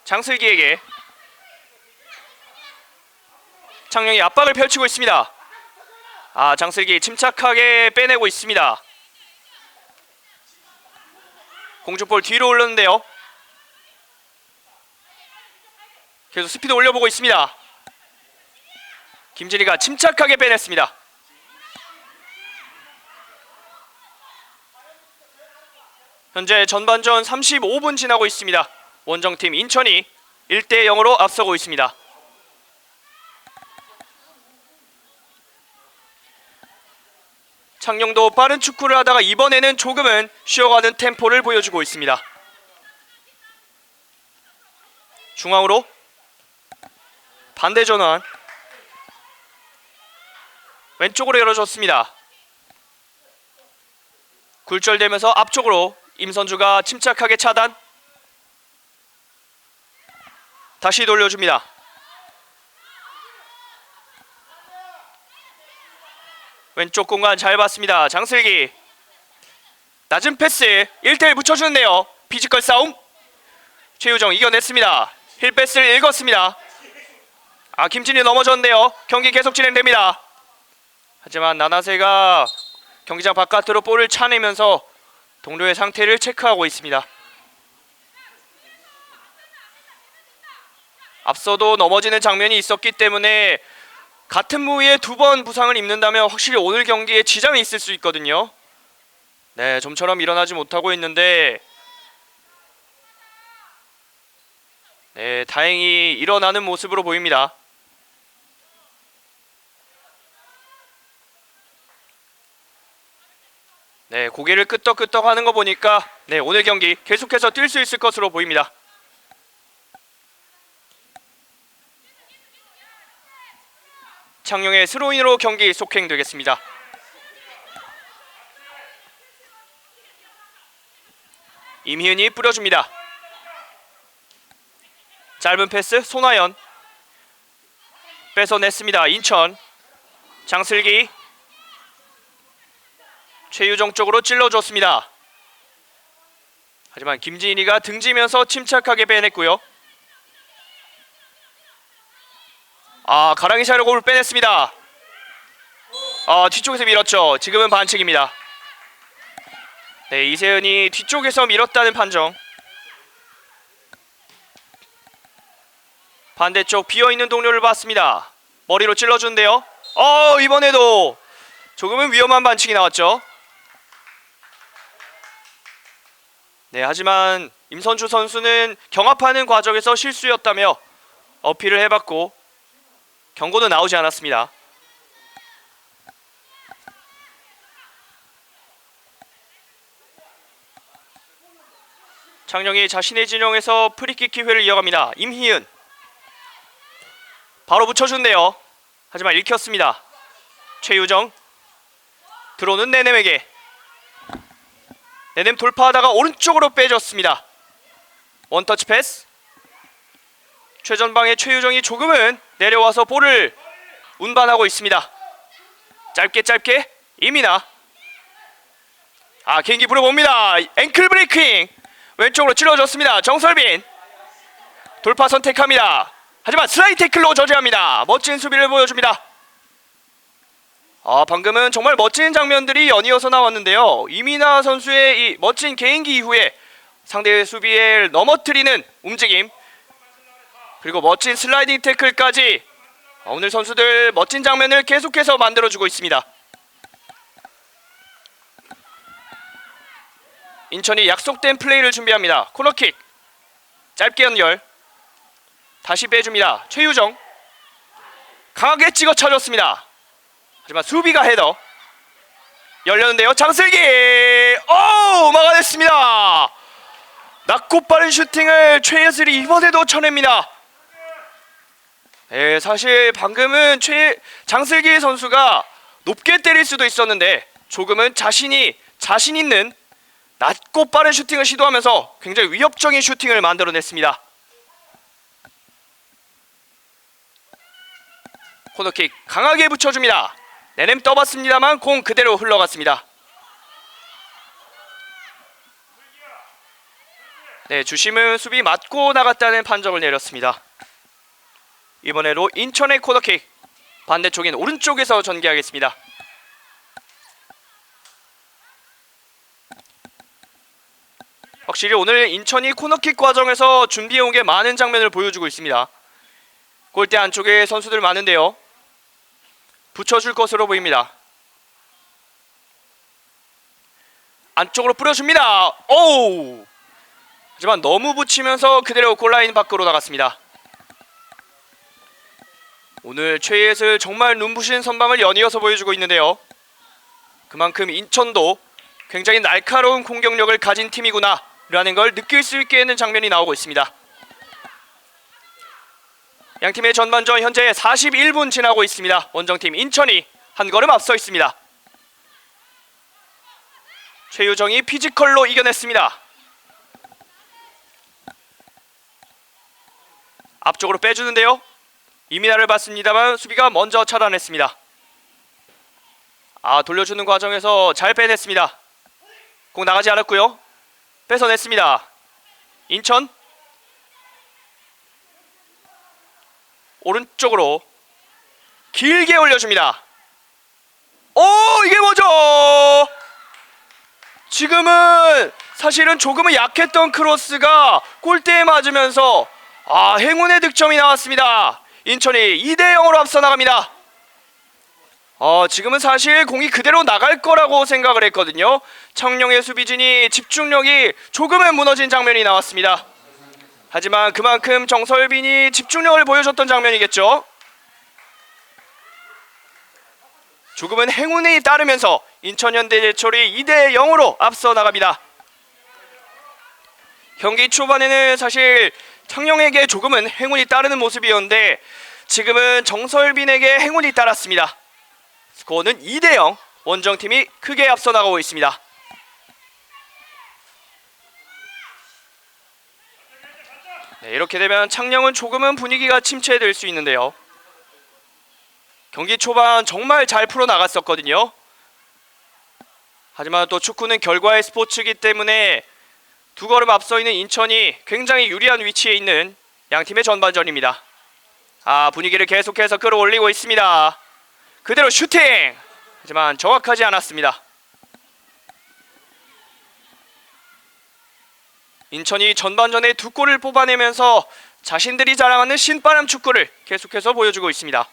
장슬기에게. 창녕이 압박을 펼치고 있습니다. 장슬기 침착하게 빼내고 있습니다. 공중볼 뒤로 올렸는데요. 계속 스피드 올려보고 있습니다. 김진희가 침착하게 빼냈습니다. 현재 전반전 35분 지나고 있습니다. 원정팀 인천이 1대0으로 앞서고 있습니다. 창녕도 빠른 축구를 하다가 이번에는 조금은 쉬어가는 템포를 보여주고 있습니다. 중앙으로 반대 전환. 왼쪽으로 열어줬습니다. 굴절되면서 앞쪽으로 임선주가 침착하게 차단. 다시 돌려줍니다. 왼쪽 공간 잘 봤습니다. 장슬기 낮은 패스 1대1 붙여주는데요. 피지컬 싸움. 최유정 이겨냈습니다. 힐패스를 읽었습니다. 김진희 넘어졌는데요. 경기 계속 진행됩니다. 하지만 나나세가 경기장 바깥으로 볼을 차내면서 동료의 상태를 체크하고 있습니다. 앞서도 넘어지는 장면이 있었기 때문에 같은 부위에 2번 부상을 입는다면 확실히 오늘 경기에 지장이 있을 수 있거든요. 네, 좀처럼 일어나지 못하고 있는데 네, 다행히 일어나는 모습으로 보입니다. 네, 고개를 끄덕끄덕 하는 거 보니까 네, 오늘 경기 계속해서 뛸 수 있을 것으로 보입니다. 창룡의 스로인으로 경기 속행되겠습니다. 임희은이 뿌려줍니다. 짧은 패스 손화연 뺏어냈습니다. 인천 장슬기 최유정 쪽으로 찔러줬습니다. 하지만 김지인이가 등지면서 침착하게 빼냈고요. 가랑이 차려고 볼 빼냈습니다. 뒤쪽에서 밀었죠. 지금은 반칙입니다. 네, 이세은이 뒤쪽에서 밀었다는 판정. 반대쪽 비어있는 동료를 봤습니다. 머리로 찔러주는데요. 이번에도 조금은 위험한 반칙이 나왔죠. 네, 하지만 임선주 선수는 경합하는 과정에서 실수였다며 어필을 해봤고 경고는 나오지 않았습니다. 창녕이 자신의 진영에서 프리킥 기회를 이어갑니다. 임희은 바로 붙여준대요. 하지만 읽혔습니다. 최유정 들어오는 내냄에게 내냄 돌파하다가 오른쪽으로 빼줬습니다. 원터치 패스 최전방의 최유정이 조금은 내려와서 볼을 운반하고 있습니다. 짧게 이민아 개인기 부려봅니다. 앵클 브레이킹 왼쪽으로 찔러줬습니다. 정설빈 돌파 선택합니다. 하지만 슬라이드 태클로 저지합니다. 멋진 수비를 보여줍니다. 방금은 정말 멋진 장면들이 연이어서 나왔는데요. 이민아 선수의 이 멋진 개인기 이후에 상대의 수비에 넘어뜨리는 움직임 그리고 멋진 슬라이딩 태클까지 오늘 선수들 멋진 장면을 계속해서 만들어주고 있습니다. 인천이 약속된 플레이를 준비합니다. 코너킥 짧게 연결 다시 빼줍니다. 최유정 강하게 찍어 차줬습니다. 하지만 수비가 헤더 열렸는데요. 장슬기 막아냈습니다. 낮고 빠른 슈팅을 최예슬이 이번에도 쳐냅니다. 네, 사실 방금은 장슬기 선수가 높게 때릴 수도 있었는데 조금은 자신 있는 낮고 빠른 슈팅을 시도하면서 굉장히 위협적인 슈팅을 만들어냈습니다. 코너킥 강하게 붙여줍니다. 내냄 떠봤습니다만 공 그대로 흘러갔습니다. 네, 주심은 수비 맞고 나갔다는 판정을 내렸습니다. 이번에도 인천의 코너킥 반대쪽인 오른쪽에서 전개하겠습니다. 확실히 오늘 인천이 코너킥 과정에서 준비해온 게 많은 장면을 보여주고 있습니다. 골대 안쪽에 선수들 많은데요. 붙여줄 것으로 보입니다. 안쪽으로 뿌려줍니다. 하지만 너무 붙이면서 그대로 골라인 밖으로 나갔습니다. 오늘 최예슬 정말 눈부신 선방을 연이어서 보여주고 있는데요. 그만큼 인천도 굉장히 날카로운 공격력을 가진 팀이구나 라는 걸 느낄 수 있게 하는 장면이 나오고 있습니다. 양팀의 전반전 현재 41분 지나고 있습니다. 원정팀 인천이 한 걸음 앞서 있습니다. 최유정이 피지컬로 이겨냈습니다. 앞쪽으로 빼주는데요. 이민아를 봤습니다만 수비가 먼저 차단했습니다. 돌려주는 과정에서 잘 빼냈습니다. 공 나가지 않았고요. 뺏어냈습니다. 인천 오른쪽으로 길게 올려줍니다. 이게 뭐죠? 지금은 사실은 조금은 약했던 크로스가 골대에 맞으면서 행운의 득점이 나왔습니다. 인천이 2대0으로 앞서 나갑니다. 지금은 사실 공이 그대로 나갈 거라고 생각을 했거든요. 청룡의 수비진이 집중력이 조금은 무너진 장면이 나왔습니다. 하지만 그만큼 정설빈이 집중력을 보여줬던 장면이겠죠. 조금은 행운이 따르면서 인천현대제철이 2대0으로 앞서 나갑니다. 경기 초반에는 사실 청룡에게 조금은 행운이 따르는 모습이었는데 지금은 정설빈에게 행운이 따랐습니다. 스코어는 2대0, 원정팀이 크게 앞서 나가고 있습니다. 네, 이렇게 되면 창녕은 조금은 분위기가 침체될 수 있는데요. 경기 초반 정말 잘 풀어나갔었거든요. 하지만 또 축구는 결과의 스포츠이기 때문에 두 걸음 앞서 있는 인천이 굉장히 유리한 위치에 있는 양팀의 전반전입니다. 분위기를 계속해서 끌어올리고 있습니다. 그대로 슈팅! 하지만 정확하지 않았습니다. 인천이 전반전에 두 골을 뽑아내면서 자신들이 자랑하는 신바람 축구를 계속해서 보여주고 있습니다.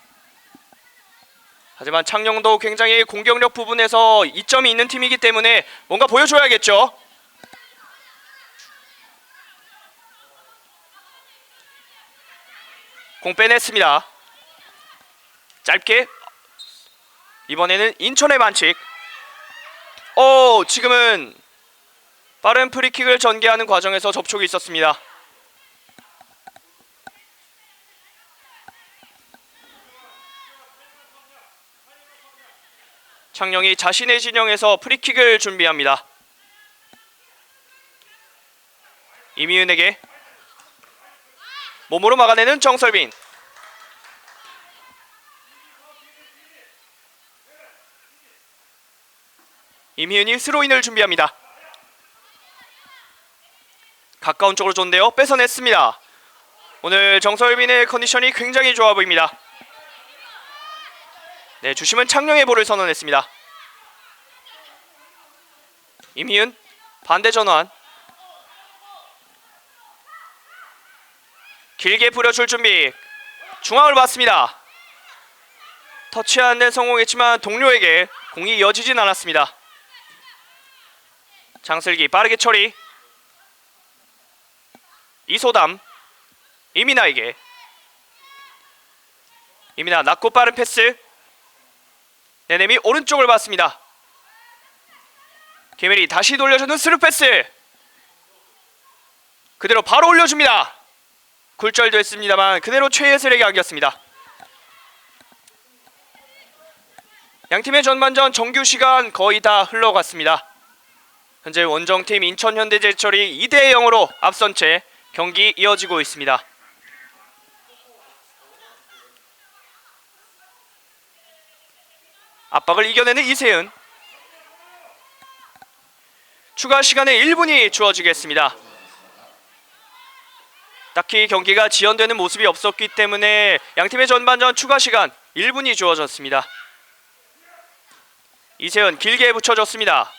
하지만 창녕도 굉장히 공격력 부분에서 이점이 있는 팀이기 때문에 뭔가 보여줘야겠죠. 공 빼냈습니다. 짧게. 이번에는 인천의 반칙. 지금은 빠른 프리킥을 전개하는 과정에서 접촉이 있었습니다. 창녕이 자신의 진영에서 프리킥을 준비합니다. 이미은에게 몸으로 막아내는 정설빈. 이미은이 스로인을 준비합니다. 가까운 쪽으로 줬는데요. 뺏어냈습니다. 오늘 정설빈의 컨디션이 굉장히 좋아 보입니다. 네, 주심은 창녕의 볼을 선언했습니다. 이미은 반대 전환. 길게 뿌려줄 준비. 중앙을 봤습니다. 터치하는 데 성공했지만 동료에게 공이 이어지진 않았습니다. 장슬기 빠르게 처리. 이소담. 이민아에게. 이민아 낮고 빠른 패스. 네넴이 오른쪽을 봤습니다. 김혜리 다시 돌려주는 스루 패스. 그대로 바로 올려줍니다. 굴절됐습니다만 그대로 최예슬에게 안겼습니다. 양팀의 전반전 정규 시간 거의 다 흘러갔습니다. 현재 원정팀 인천현대제철이 2대0으로 앞선 채 경기 이어지고 있습니다. 압박을 이겨내는 이세은. 추가 시간에 1분이 주어지겠습니다. 딱히 경기가 지연되는 모습이 없었기 때문에 양팀의 전반전 추가 시간 1분이 주어졌습니다. 이세은 길게 붙여줬습니다.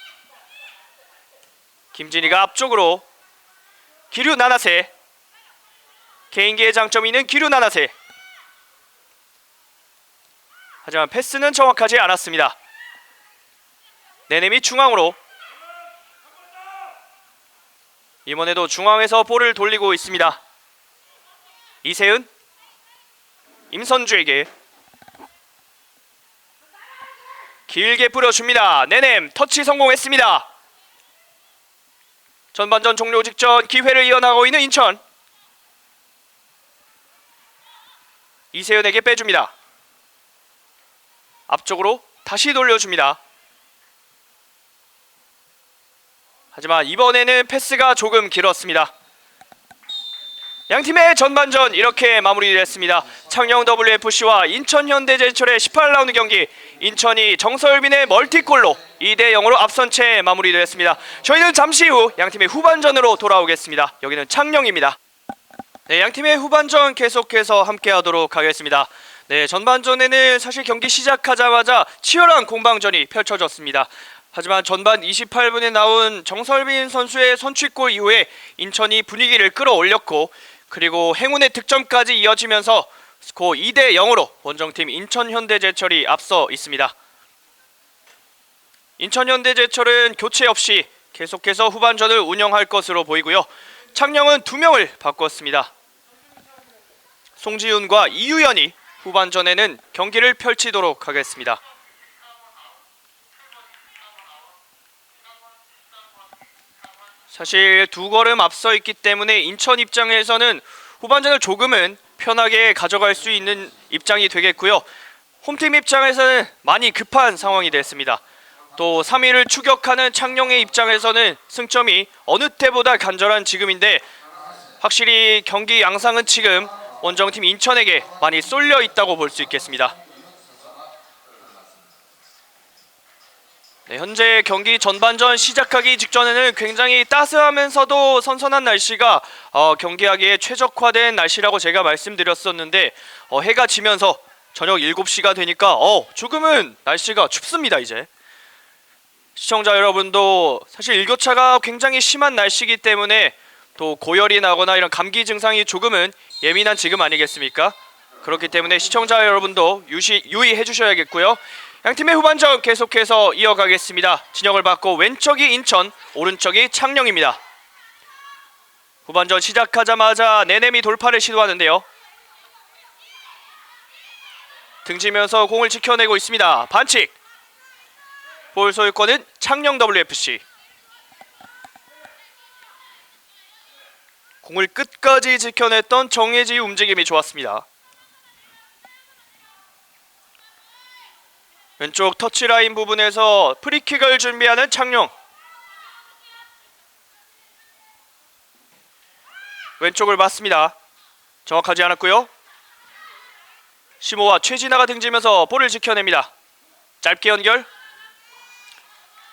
김진희가 앞쪽으로. 기류 나나세. 개인기의 장점이 있는 기류 나나세. 하지만 패스는 정확하지 않았습니다. 네넴이 중앙으로. 이번에도 중앙에서 볼을 돌리고 있습니다. 이세은. 임선주에게. 길게 뿌려줍니다. 네넴 터치 성공했습니다. 전반전 종료 직전 기회를 이어나가고 있는 인천. 이세은에게 빼줍니다. 앞쪽으로 다시 돌려줍니다. 하지만 이번에는 패스가 조금 길었습니다. 양팀의 전반전 이렇게 마무리됐습니다. 창녕 WFC와 인천현대제철의 18라운드 경기, 인천이 정설빈의 멀티골로 2대0으로 앞선 채 마무리됐습니다. 저희는 잠시 후 양팀의 후반전으로 돌아오겠습니다. 여기는 창녕입니다. 네, 양팀의 후반전 계속해서 함께하도록 하겠습니다. 네, 전반전에는 사실 경기 시작하자마자 치열한 공방전이 펼쳐졌습니다. 하지만 전반 28분에 나온 정설빈 선수의 선취골 이후에 인천이 분위기를 끌어올렸고 그리고 행운의 득점까지 이어지면서 스코어 2대 0으로 원정팀 인천현대제철이 앞서 있습니다. 인천현대제철은 교체 없이 계속해서 후반전을 운영할 것으로 보이고요. 창녕은 2명을 바꿨습니다. 송지훈과 이유연이 후반전에는 경기를 펼치도록 하겠습니다. 사실 2걸음 앞서 있기 때문에 인천 입장에서는 후반전을 조금은 편하게 가져갈 수 있는 입장이 되겠고요. 홈팀 입장에서는 많이 급한 상황이 됐습니다. 또 3위를 추격하는 창녕의 입장에서는 승점이 어느 때보다 간절한 지금인데 확실히 경기 양상은 지금 원정팀 인천에게 많이 쏠려 있다고 볼 수 있겠습니다. 네, 현재 경기 전반전 시작하기 직전에는 굉장히 따스하면서도 선선한 날씨가 경기하기에 최적화된 날씨라고 제가 말씀드렸었는데 해가 지면서 저녁 7시가 되니까 조금은 날씨가 춥습니다. 이제 시청자 여러분도 사실 일교차가 굉장히 심한 날씨이기 때문에 또 고열이 나거나 이런 감기 증상이 조금은 예민한 지금 아니겠습니까? 그렇기 때문에 시청자 여러분도 유의해 주셔야겠고요. 양팀의 후반전 계속해서 이어가겠습니다. 진영을 받고 왼쪽이 인천, 오른쪽이 창녕입니다. 후반전 시작하자마자 네넴이 돌파를 시도하는데요. 등지면서 공을 지켜내고 있습니다. 반칙! 볼 소유권은 창녕 WFC. 공을 끝까지 지켜냈던 정혜지의 움직임이 좋았습니다. 왼쪽 터치라인 부분에서 프리킥을 준비하는 창녕. 왼쪽을 맞습니다. 정확하지 않았고요. 시모와 최진아가 등지면서 볼을 지켜냅니다. 짧게 연결.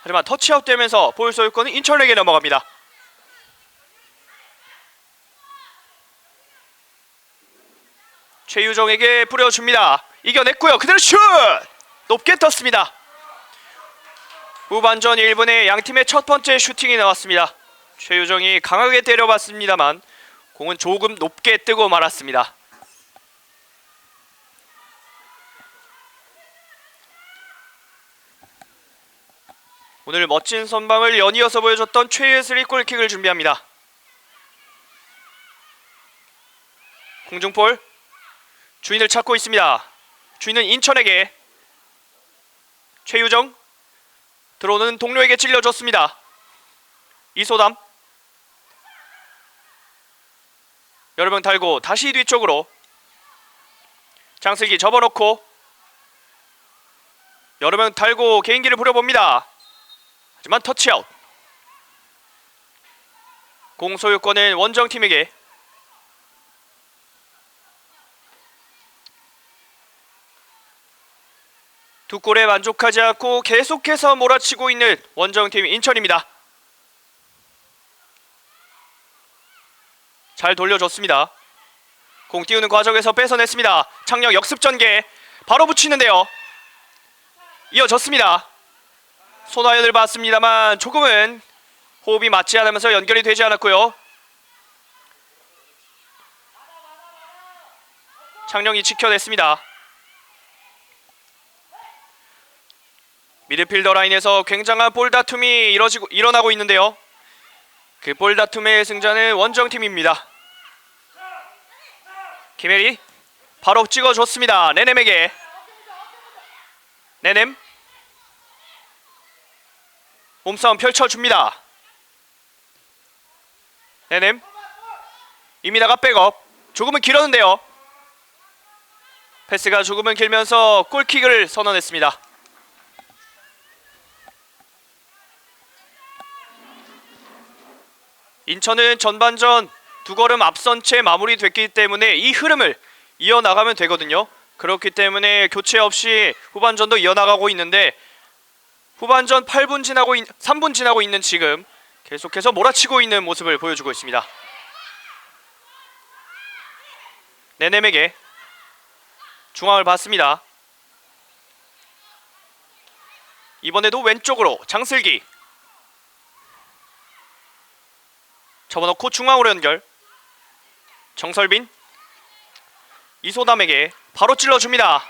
하지만 터치아웃 되면서 볼 소유권은 인천에게 넘어갑니다. 최유정에게 뿌려줍니다. 이겨냈고요. 그대로 슛! 높게 떴습니다. 후반전 1분에 양팀의 첫 번째 슈팅이 나왔습니다. 최유정이 강하게 때려봤습니다만 공은 조금 높게 뜨고 말았습니다. 오늘 멋진 선방을 연이어서 보여줬던 최예슬이 골킥을 준비합니다. 공중볼 주인을 찾고 있습니다. 주인은 인천에게. 최유정 들어오는 동료에게 찔려줬습니다. 이소담 여러 명 달고 다시 뒤쪽으로. 장슬기 접어놓고 여러 명 달고 개인기를 부려봅니다. 하지만 터치아웃. 공 소유권은 원정팀에게. 두 골에 만족하지 않고 계속해서 몰아치고 있는 원정팀 인천입니다. 잘 돌려줬습니다. 공 띄우는 과정에서 뺏어냈습니다. 창녕 역습 전개 바로 붙이는데요. 이어졌습니다. 손아연을 봤습니다만 조금은 호흡이 맞지 않으면서 연결이 되지 않았고요. 창녕이 지켜냈습니다. 미드필더 라인에서 굉장한 볼 다툼이 일어나고 있는데요. 그 볼 다툼의 승자는 원정팀입니다. 김혜리 바로 찍어줬습니다. 네넴에게. 네넴 몸싸움 펼쳐줍니다. 네넴 이민아가 백업. 조금은 길었는데요. 패스가 조금은 길면서 골킥을 선언했습니다. 인천은 전반전 두 걸음 앞선 채 마무리됐기 때문에 이 흐름을 이어나가면 되거든요. 그렇기 때문에 교체 없이 후반전도 이어나가고 있는데 후반전 3분 지나고 있는 지금 계속해서 몰아치고 있는 모습을 보여주고 있습니다. 네넴에게 중앙을 봤습니다. 이번에도 왼쪽으로 장슬기. 접어넣고 중앙으로 연결. 정설빈. 이소담에게 바로 찔러줍니다.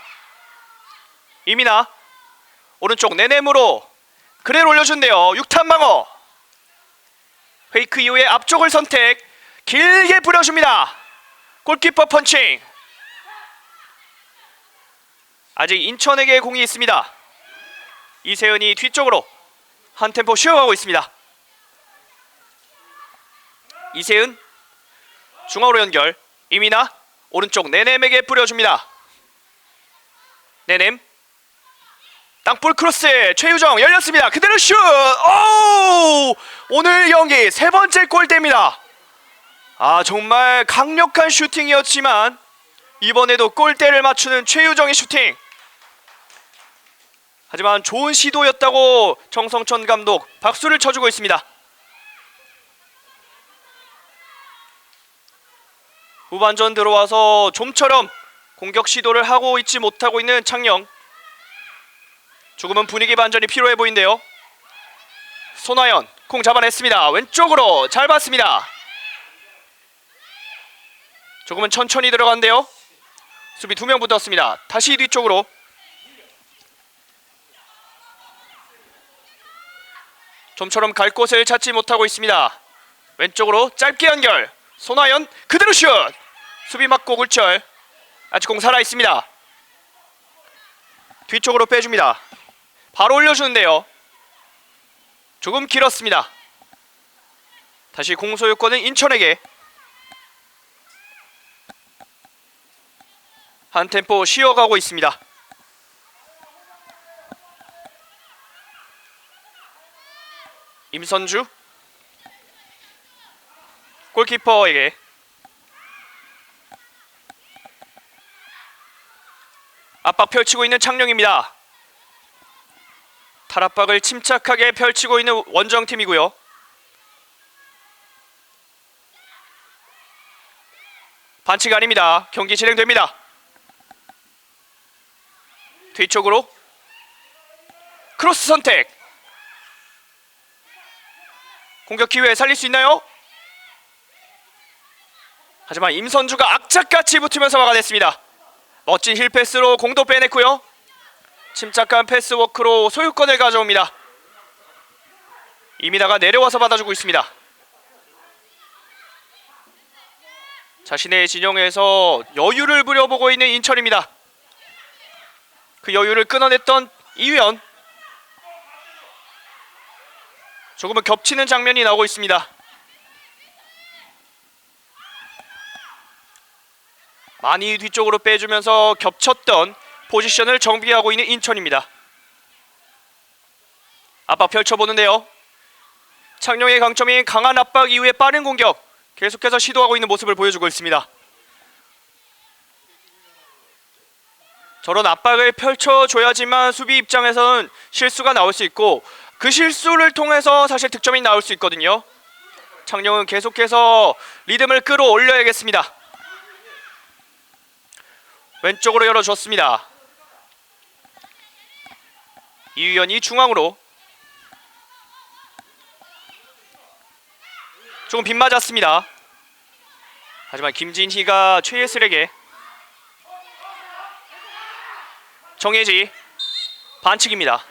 이민아. 오른쪽 내냄으로 그래를 올려준대요. 육탄방어. 페이크 이후에 앞쪽을 선택. 길게 뿌려줍니다. 골키퍼 펀칭. 아직 인천에게 공이 있습니다. 이세은이 뒤쪽으로 한 템포 쉬어가고 있습니다. 이세은 중앙으로 연결. 이민아 오른쪽 내냄에게 뿌려줍니다. 내냄 땅볼 크로스. 최유정 열렸습니다. 그대로 슛. 오! 오늘 경기 세 번째 골대입니다. 정말 강력한 슈팅이었지만 이번에도 골대를 맞추는 최유정의 슈팅. 하지만 좋은 시도였다고 정성천 감독 박수를 쳐주고 있습니다. 후반전 들어와서 좀처럼 공격 시도를 하고 있지 못하고 있는 창녕. 조금은 분위기 반전이 필요해 보이는데요. 손아연 공 잡아냈습니다. 왼쪽으로 잘 봤습니다. 조금은 천천히 들어간대요. 수비 2명 붙었습니다. 다시 뒤쪽으로. 좀처럼 갈 곳을 찾지 못하고 있습니다. 왼쪽으로 짧게 연결. 손아연 그대로 슛. 수비 맞고 굴절. 아직 공 살아있습니다. 뒤쪽으로 빼줍니다. 바로 올려주는데요. 조금 길었습니다. 다시 공 소유권은 인천에게. 한 템포 쉬어가고 있습니다. 임선주 골키퍼에게. 압박 펼치고 있는 창녕입니다. 탈압박을 침착하게 펼치고 있는 원정팀이고요. 반칙 아닙니다. 경기 진행됩니다. 뒤쪽으로 크로스 선택. 공격 기회 살릴 수 있나요? 하지만 임선주가 악착같이 붙으면서 막아냈습니다. 멋진 힐패스로 공도 빼냈고요. 침착한 패스워크로 소유권을 가져옵니다. 이민아가 내려와서 받아주고 있습니다. 자신의 진영에서 여유를 부려보고 있는 인천입니다. 그 여유를 끊어냈던 이유연. 조금은 겹치는 장면이 나오고 있습니다. 많이 뒤쪽으로 빼주면서 겹쳤던 포지션을 정비하고 있는 인천입니다. 압박 펼쳐보는데요. 창녕의 강점인 강한 압박 이후에 빠른 공격, 계속해서 시도하고 있는 모습을 보여주고 있습니다. 저런 압박을 펼쳐줘야지만 수비 입장에서는 실수가 나올 수 있고, 그 실수를 통해서 사실 득점이 나올 수 있거든요. 창녕은 계속해서 리듬을 끌어올려야겠습니다. 왼쪽으로 열어줬습니다. 이유연이 중앙으로. 조금 빗맞았습니다. 하지만 김진희가 최예슬에게. 정혜지 반칙입니다.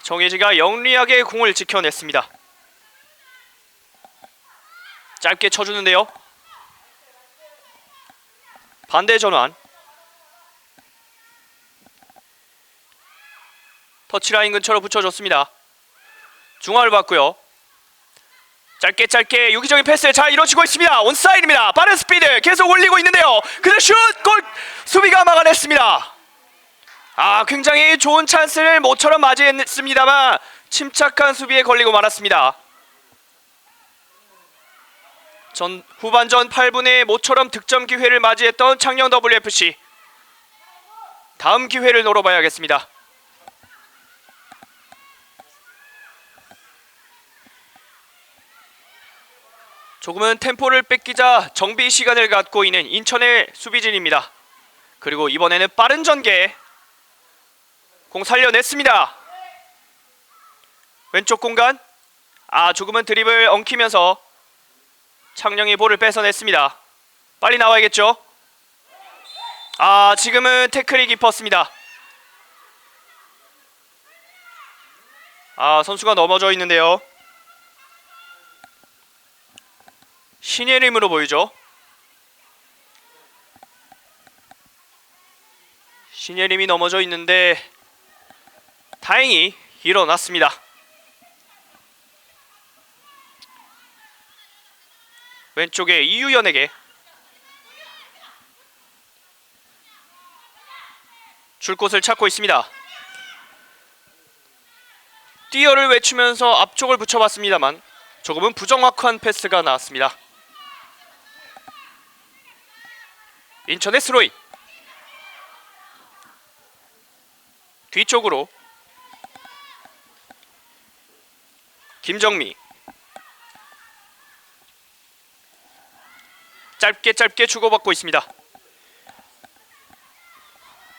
정혜지가 영리하게 공을 지켜냈습니다. 짧게 쳐주는데요. 반대 전환. 터치라인 근처로 붙여줬습니다. 중앙을 봤고요. 짧게 유기적인 패스 잘 이루어지고 있습니다. 온사이드입니다. 빠른 스피드 계속 올리고 있는데요. 그대로 슛! 골! 수비가 막아냈습니다. 굉장히 좋은 찬스를 모처럼 맞이했습니다만 침착한 수비에 걸리고 말았습니다. 후반전 8분에 모처럼 득점 기회를 맞이했던 창녕 WFC. 다음 기회를 노려봐야겠습니다. 조금은 템포를 뺏기자 정비 시간을 갖고 있는 인천의 수비진입니다. 그리고 이번에는 빠른 전개. 공 살려냈습니다. 왼쪽 공간. 조금은 드립을 엉키면서 창녕이 볼을 뺏어냈습니다. 빨리 나와야겠죠. 지금은 태클이 깊었습니다. 선수가 넘어져 있는데요. 신예림으로 보이죠. 신예림이 넘어져 있는데 다행히 일어났습니다. 왼쪽에 이유연에게 줄 곳을 찾고 있습니다. 뛰어를 외치면서 앞쪽을 붙여봤습니다만 조금은 부정확한 패스가 나왔습니다. 인천의 스로인. 뒤쪽으로 김정미. 짧게 주고받고 있습니다.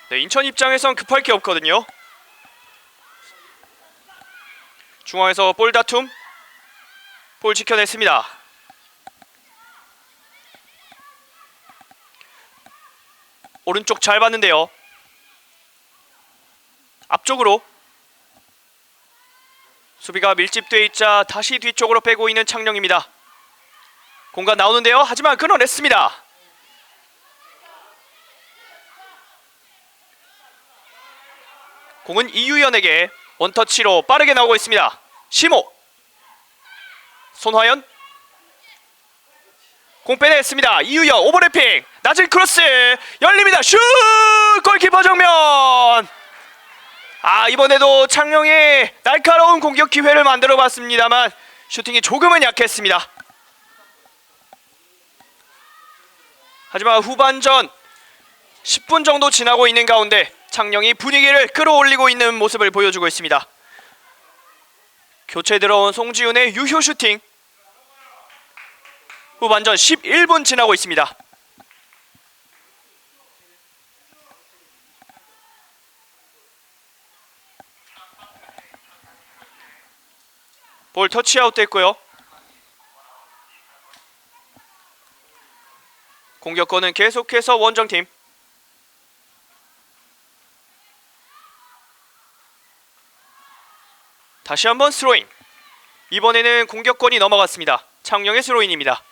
네, 인천 입장에선 급할 게 없거든요. 중앙에서 볼 다툼. 볼 지켜냈습니다. 오른쪽 잘 봤는데요. 앞쪽으로 수비가 밀집돼 있자 다시 뒤쪽으로 빼고 있는 창녕입니다. 공간 나오는데요. 하지만 끊어냈습니다. 공은 이유연에게 원터치로 빠르게 나오고 있습니다. 시모. 손화연. 공 빼냈습니다. 이유연 오버래핑. 낮은 크로스 열립니다. 슛! 골키퍼 정면. 이번에도 창녕이 날카로운 공격 기회를 만들어 봤습니다만 슈팅이 조금은 약했습니다. 하지만 후반전 10분 정도 지나고 있는 가운데 창녕이 분위기를 끌어올리고 있는 모습을 보여주고 있습니다. 교체 들어온 송지훈의 유효 슈팅. 후반전 11분 지나고 있습니다. 볼 터치아웃 됐고요. 공격권은 계속해서 원정팀. 다시 한번 스로잉. 이번에는 공격권이 넘어갔습니다. 창녕의 스로잉입니다.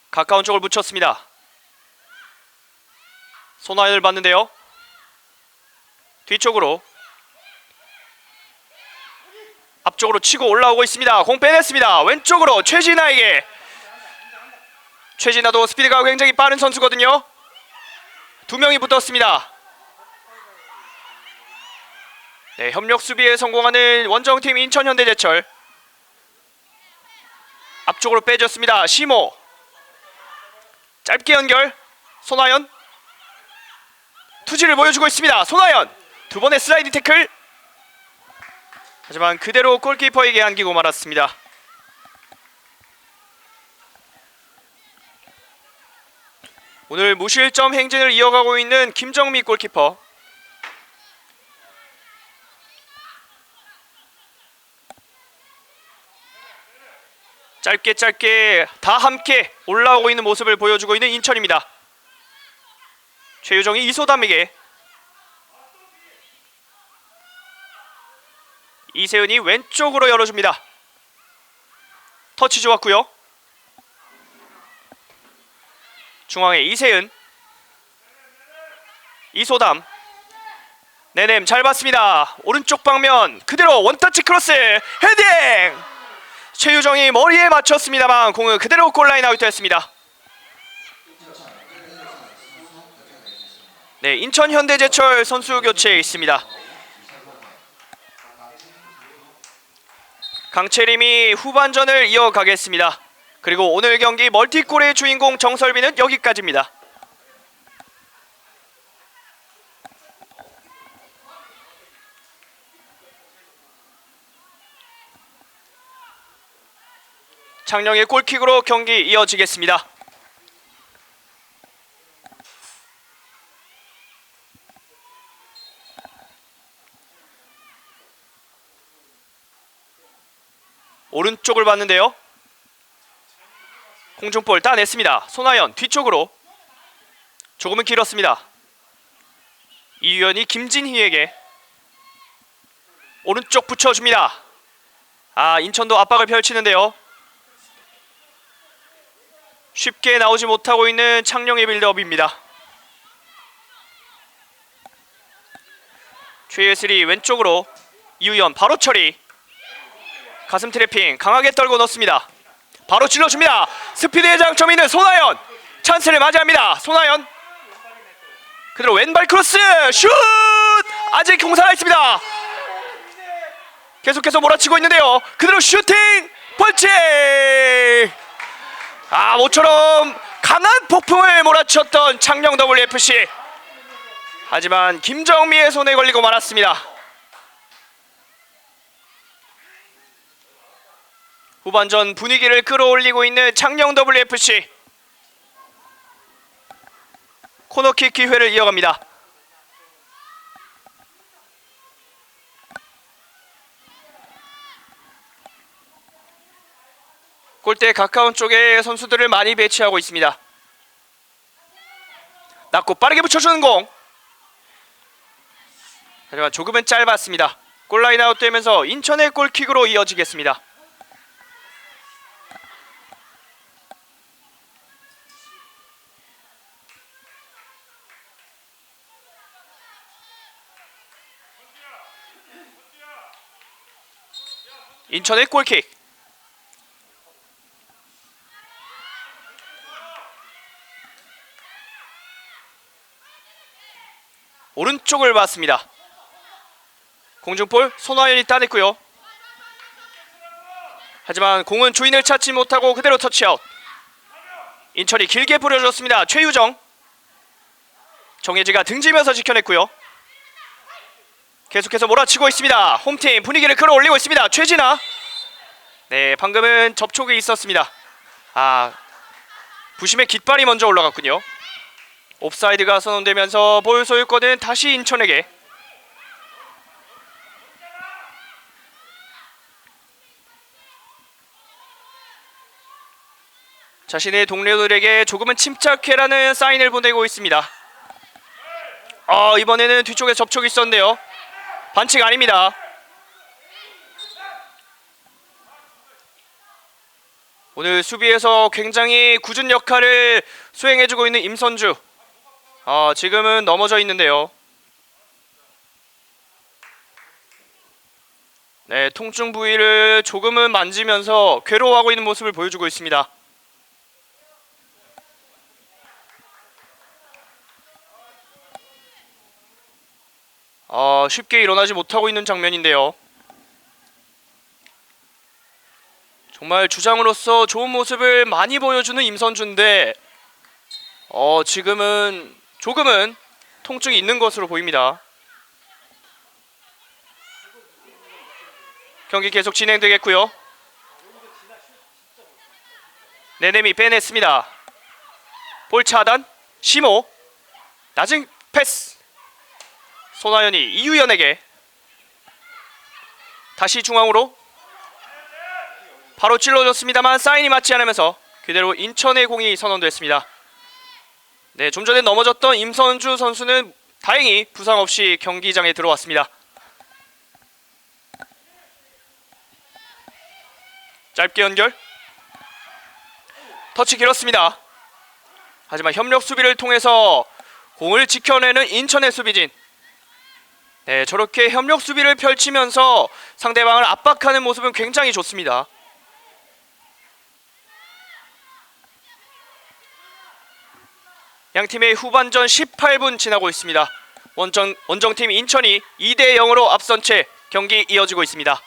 가까운 쪽을 붙였습니다. 손아연을 봤는데요. 뒤쪽으로 앞쪽으로 치고 올라오고 있습니다. 공 빼냈습니다. 왼쪽으로 최진아에게. 최진아도 스피드가 굉장히 빠른 선수거든요. 두 명이 붙었습니다. 네, 협력 수비에 성공하는 원정팀 인천현대제철. 앞쪽으로 빼줬습니다. 시모. 짧게 연결. 손아연. 투지를 보여주고 있습니다. 손아연. 두 번의 슬라이드 태클. 하지만 그대로 골키퍼에게 안기고 말았습니다. 오늘 무실점 행진을 이어가고 있는 김정미 골키퍼. 짧게 다 함께 올라오고 있는 모습을 보여주고 있는 인천입니다. 최유정이 이소담에게. 이세은이 왼쪽으로 열어줍니다. 터치 좋았고요. 중앙에 이세은. 이소담. 네넴 잘 봤습니다. 오른쪽 방면 그대로 원터치 크로스 헤딩. 최유정이 머리에 맞췄습니다만 공은 그대로 골라인 아웃됐습니다. 네, 인천 현대제철 선수 교체에 있습니다. 강채림이 후반전을 이어가겠습니다. 그리고 오늘 경기 멀티골의 주인공 정설빈은 여기까지입니다. 창녕의 골킥으로 경기 이어지겠습니다. 오른쪽을 봤는데요. 공중볼 따냈습니다. 손아연 뒤쪽으로 조금은 길었습니다. 이유연이 김진희에게 오른쪽 붙여줍니다. 인천도 압박을 펼치는데요. 쉽게 나오지 못하고 있는 창녕의 빌드업입니다. 최예슬이 왼쪽으로 이유연 바로 처리. 가슴 트래핑 강하게 떨고 넣습니다. 바로 찔러줍니다. 스피드의 장점이 있는 손아연. 찬스를 맞이합니다. 손아연 그대로 왼발 크로스 슛! 아직 공사가 있습니다. 계속해서 몰아치고 있는데요. 그대로 슈팅 펀치. 모처럼 강한 폭풍을 몰아쳤던 창녕 WFC. 하지만 김정미의 손에 걸리고 말았습니다. 후반전 분위기를 끌어올리고 있는 창녕 WFC. 코너킥 기회를 이어갑니다. 골대 가까운 쪽에 선수들을 많이 배치하고 있습니다. 낮고 빠르게 붙여주는 공. 하지만 조금은 짧았습니다. 골라인 아웃되면서 인천의 골킥으로 이어지겠습니다. 인천의 골킥. 오른쪽을 봤습니다. 공중볼 손아연이 따냈고요. 하지만 공은 주인을 찾지 못하고 그대로 터치아웃. 인천이 길게 뿌려줬습니다. 최유정. 정혜지가 등지면서 지켜냈고요. 계속해서 몰아치고 있습니다. 홈팀 분위기를 끌어올리고 있습니다. 최진아. 네, 방금은 접촉이 있었습니다. 부심의 깃발이 먼저 올라갔군요. 옵사이드가 선언되면서 볼 소유권은 다시 인천에게. 자신의 동료들에게 조금은 침착해라는 사인을 보내고 있습니다. 이번에는 뒤쪽에 접촉이 있었는데요. 반칙 아닙니다. 오늘 수비에서 굉장히 굳은 역할을 수행해주고 있는 임선주. 지금은 넘어져 있는데요. 네, 통증 부위를 조금은 만지면서 괴로워하고 있는 모습을 보여주고 있습니다. 쉽게 일어나지 못하고 있는 장면인데요. 정말 주장으로서 좋은 모습을 많이 보여주는 임선주인데 지금은 조금은 통증이 있는 것으로 보입니다. 경기 계속 진행되겠고요. 네네미 빼냈습니다. 볼 차단. 시모. 낮은 패스. 손아연이 이유연에게. 다시 중앙으로. 바로 찔러줬습니다만 사인이 맞지 않으면서 그대로 인천의 공이 선언됐습니다. 네, 좀 전에 넘어졌던 임선주 선수는 다행히 부상 없이 경기장에 들어왔습니다. 짧게 연결. 터치 길었습니다. 하지만 협력 수비를 통해서 공을 지켜내는 인천의 수비진. 네, 저렇게 협력 수비를 펼치면서 상대방을 압박하는 모습은 굉장히 좋습니다. 양팀의 후반전 18분 지나고 있습니다. 원정팀 인천이 2대 0으로 앞선 채 경기 이어지고 있습니다.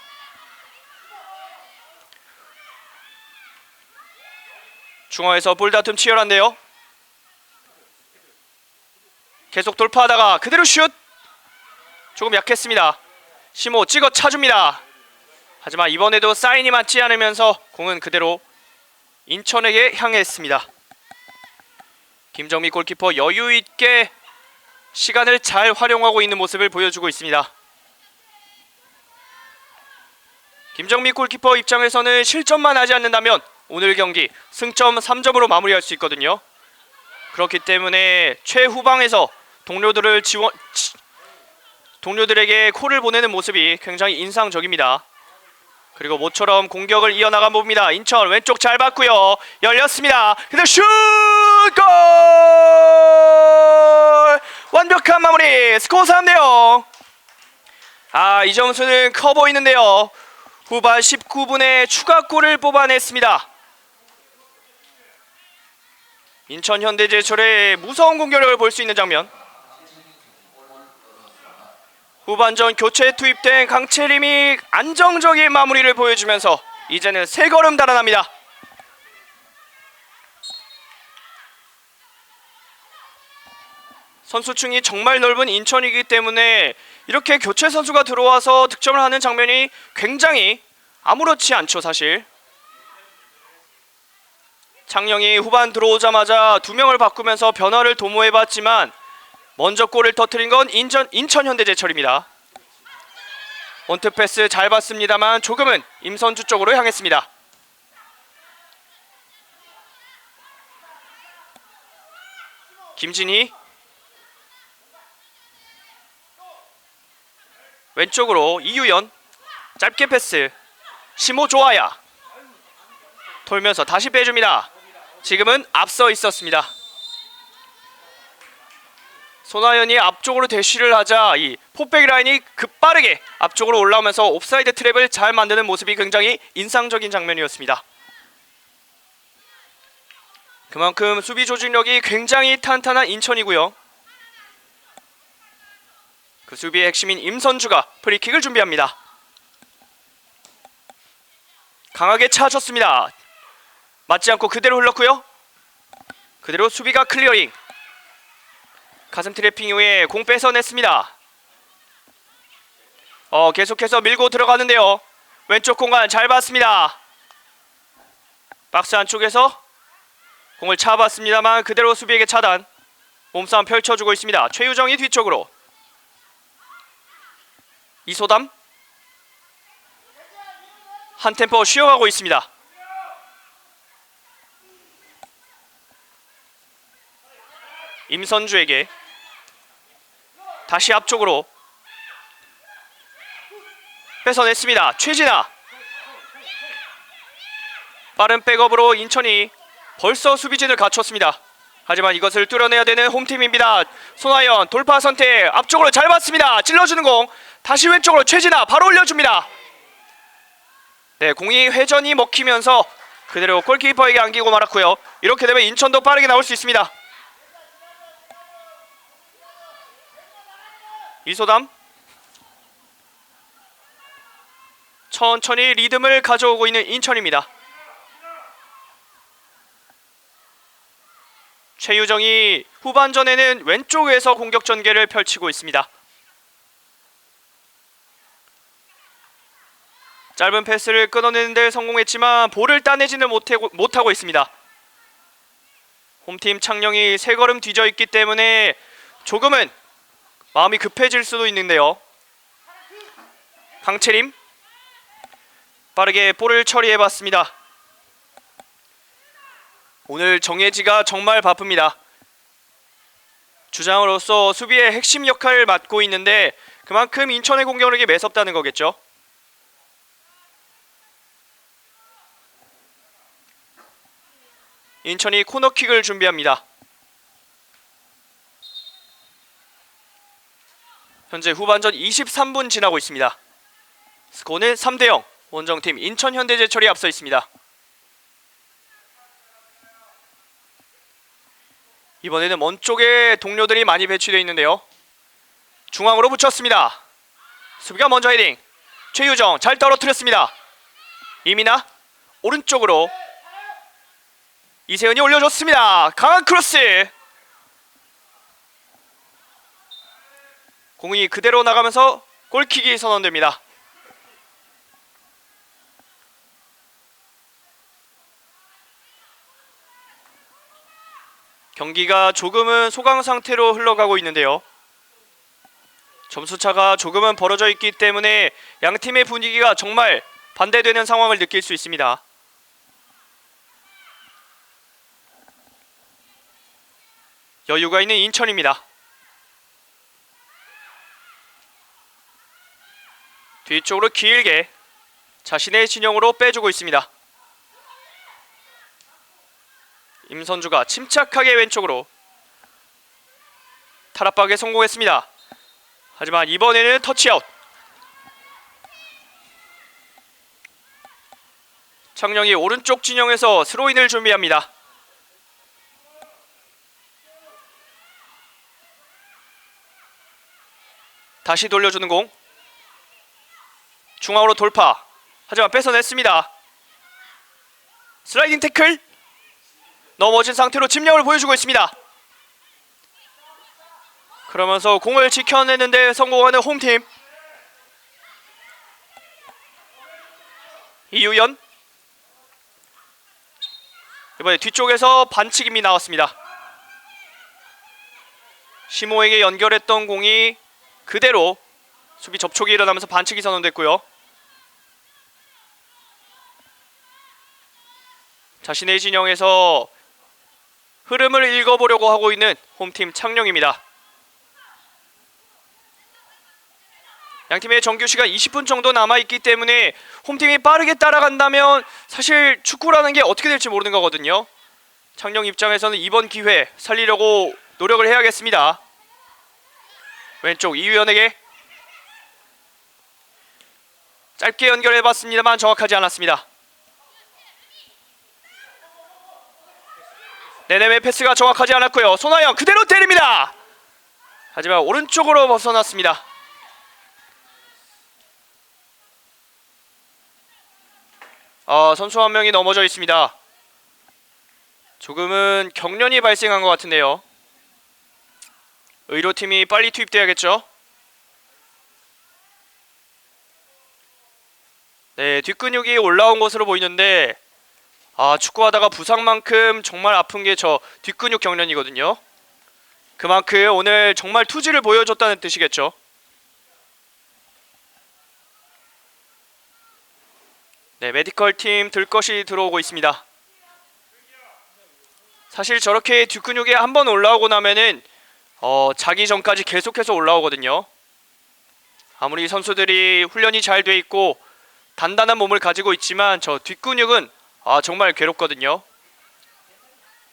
중앙에서 볼다툼 치열한데요. 계속 돌파하다가 그대로 슛. 조금 약했습니다. 시모 찍어 차줍니다. 하지만 이번에도 사인이 맞지 않으면서 공은 그대로 인천에게 향했습니다. 김정미 골키퍼 여유있게 시간을 잘 활용하고 있는 모습을 보여주고 있습니다. 김정미 골키퍼 입장에서는 실점만 하지 않는다면 오늘 경기 승점 3점으로 마무리할 수 있거든요. 그렇기 때문에 최후방에서 동료들에게 콜을 보내는 모습이 굉장히 인상적입니다. 그리고 모처럼 공격을 이어나간 봅니다. 인천 왼쪽 잘 봤고요. 열렸습니다. 근데 슛! 골! 완벽한 마무리. 스코어 3대0. 이 점수는 커 보이는데요. 후반 19분에 추가골을 뽑아냈습니다. 인천 현대제철의 무서운 공격력을 볼 수 있는 장면. 후반전 교체에 투입된 강채림이 안정적인 마무리를 보여주면서 이제는 3걸음 달아납니다. 선수층이 정말 넓은 인천이기 때문에 이렇게 교체 선수가 들어와서 득점을 하는 장면이 굉장히 아무렇지 않죠, 사실. 창녕이 후반 들어오자마자 2명을 바꾸면서 변화를 도모해봤지만 먼저 골을 터뜨린 건 인천 현대제철입니다. 원투 패스 잘 봤습니다만 조금은 임선주 쪽으로 향했습니다. 김진희 왼쪽으로 이유연 짧게 패스. 시모 좋아야 돌면서 다시 빼줍니다. 지금은 앞서 있었습니다. 손아연이 앞쪽으로 대쉬를 하자 이 포백 라인이 급빠르게 앞쪽으로 올라오면서 옵사이드 트랩을 잘 만드는 모습이 굉장히 인상적인 장면이었습니다. 그만큼 수비 조직력이 굉장히 탄탄한 인천이고요. 그 수비의 핵심인 임선주가 프리킥을 준비합니다. 강하게 차줬습니다. 맞지 않고 그대로 흘렀고요. 그대로 수비가 클리어링. 가슴 트래핑 이후에 공 뺏어냈습니다. 계속해서 밀고 들어가는데요. 왼쪽 공간 잘 봤습니다. 박스 안쪽에서 공을 차봤습니다만 그대로 수비에게 차단. 몸싸움 펼쳐주고 있습니다. 최유정이 뒤쪽으로. 이소담 한 템포 쉬어가고 있습니다. 임선주에게 다시 앞쪽으로 뺏어냈습니다. 최진아 빠른 백업으로 인천이 벌써 수비진을 갖췄습니다. 하지만 이것을 뚫어내야 되는 홈팀입니다. 손아연 돌파 선택 앞쪽으로 잘 봤습니다. 찔러주는 공 다시 왼쪽으로 최진아 바로 올려줍니다. 네, 공이 회전이 먹히면서 그대로 골키퍼에게 안기고 말았고요. 이렇게 되면 인천도 빠르게 나올 수 있습니다. 이소담 천천히 리듬을 가져오고 있는 인천입니다. 최유정이 후반전에는 왼쪽에서 공격 전개를 펼치고 있습니다. 짧은 패스를 끊어내는 데 성공했지만 볼을 따내지는 못하고 있습니다. 홈팀 창녕이 3걸음 뒤져 있기 때문에 조금은 마음이 급해질 수도 있는데요. 강채림 빠르게 볼을 처리해봤습니다. 오늘 정혜지가 정말 바쁩니다. 주장으로서 수비의 핵심 역할을 맡고 있는데 그만큼 인천의 공격력이 매섭다는 거겠죠. 인천이 코너킥을 준비합니다. 현재 후반전 23분 지나고 있습니다. 스코어는 3대0. 원정팀 인천 현대제철이 앞서 있습니다. 이번에는 먼 쪽에 동료들이 많이 배치되어 있는데요. 중앙으로 붙였습니다. 수비가 먼저 헤딩. 최유정 잘 떨어뜨렸습니다. 이민아 오른쪽으로 이세은이 올려줬습니다. 강한 크로스. 공이 그대로 나가면서 골킥이 선언됩니다. 경기가 조금은 소강 상태로 흘러가고 있는데요. 점수차가 조금은 벌어져 있기 때문에 양팀의 분위기가 정말 반대되는 상황을 느낄 수 있습니다. 여유가 있는 인천입니다. 뒤쪽으로 길게 자신의 진영으로 빼주고 있습니다. 임선주가 침착하게 왼쪽으로 탈압박에 성공했습니다. 하지만 이번에는 터치아웃. 창녕이 오른쪽 진영에서 스로인을 준비합니다. 다시 돌려주는 공. 중앙으로 돌파. 하지만 뺏어냈습니다. 슬라이딩 태클. 넘어진 상태로 집념을 보여주고 있습니다. 그러면서 공을 지켜내는데 성공하는 홈팀. 이유연. 이번에 뒤쪽에서 반칙임이 나왔습니다. 시모에게 연결했던 공이 그대로 수비 접촉이 일어나면서 반칙이 선언됐고요. 자신의 진영에서 흐름을 읽어보려고 하고 있는 홈팀 창녕입니다. 양팀의 정규시간 20분 정도 남아있기 때문에 홈팀이 빠르게 따라간다면 사실 축구라는 게 어떻게 될지 모르는 거거든요. 창녕 입장에서는 이번 기회 살리려고 노력을 해야겠습니다. 왼쪽 이유연에게 짧게 연결해봤습니다만 정확하지 않았습니다. 네네의 패스가 정확하지 않았고요. 손아영 그대로 때립니다. 하지만 오른쪽으로 벗어났습니다. 선수 한 명이 넘어져 있습니다. 조금은 경련이 발생한 것 같은데요. 의료팀이 빨리 투입돼야겠죠. 네, 뒷근육이 올라온 것으로 보이는데 축구하다가 부상만큼 정말 아픈 게 저 뒷근육 경련이거든요. 그만큼 오늘 정말 투지를 보여줬다는 뜻이겠죠. 네, 메디컬 팀 들것이 들어오고 있습니다. 사실 저렇게 뒷근육이 한번 올라오고 나면은 자기 전까지 계속해서 올라오거든요. 아무리 선수들이 훈련이 잘 돼 있고 단단한 몸을 가지고 있지만 저 뒷근육은 정말 괴롭거든요.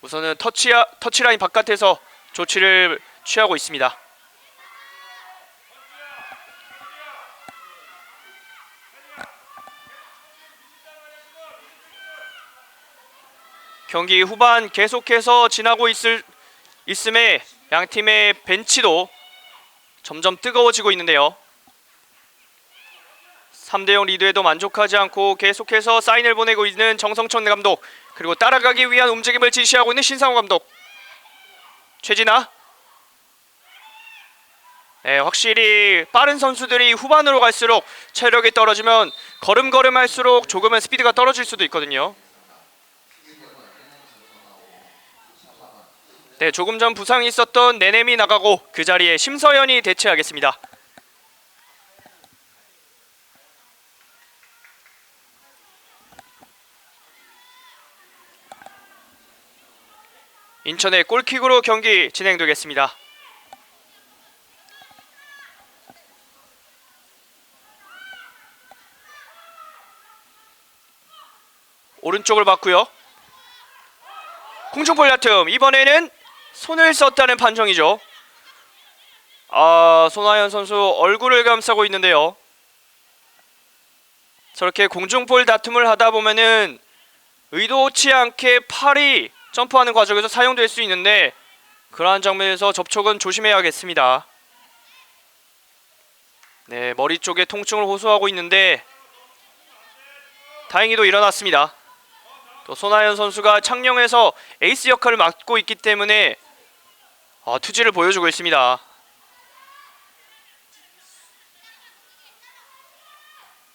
우선은 터치라인 바깥에서 조치를 취하고 있습니다. 경기 후반 계속해서 지나고 있음에 양팀의 벤치도 점점 뜨거워지고 있는데요. 3대0 리드에도 만족하지 않고 계속해서 사인을 보내고 있는 정성천 감독, 그리고 따라가기 위한 움직임을 지시하고 있는 신상호 감독. 최진아. 네, 확실히 빠른 선수들이 후반으로 갈수록 체력이 떨어지면 걸음걸음 할수록 조금은 스피드가 떨어질 수도 있거든요. 네, 조금 전 부상이 있었던 네넴이 나가고 그 자리에 심서연이 대체하겠습니다. 인천의 골킥으로 경기 진행되겠습니다. 오른쪽을 봤고요. 공중볼 다툼. 이번에는 손을 썼다는 판정이죠. 손아연 선수 얼굴을 감싸고 있는데요. 저렇게 공중볼 다툼을 하다 보면은 의도치 않게 팔이 점프하는 과정에서 사용될 수 있는데 그러한 장면에서 접촉은 조심해야겠습니다. 네, 머리 쪽에 통증을 호소하고 있는데 다행히도 일어났습니다. 또 손아연 선수가 창녕에서 에이스 역할을 맡고 있기 때문에 투지를 보여주고 있습니다.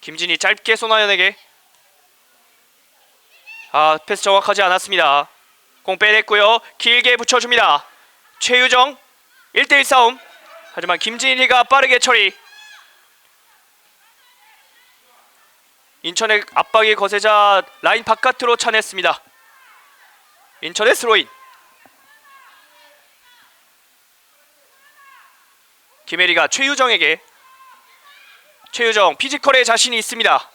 김진희 짧게 손아연에게. 패스 정확하지 않았습니다. 공 빼냈고요. 길게 붙여줍니다. 최유정 1대1 싸움. 하지만 김진희가 빠르게 처리. 인천의 압박이 거세자 라인 바깥으로 차냈습니다. 인천의 스로인. 김혜리가 최유정에게. 최유정 피지컬에 자신이 있습니다.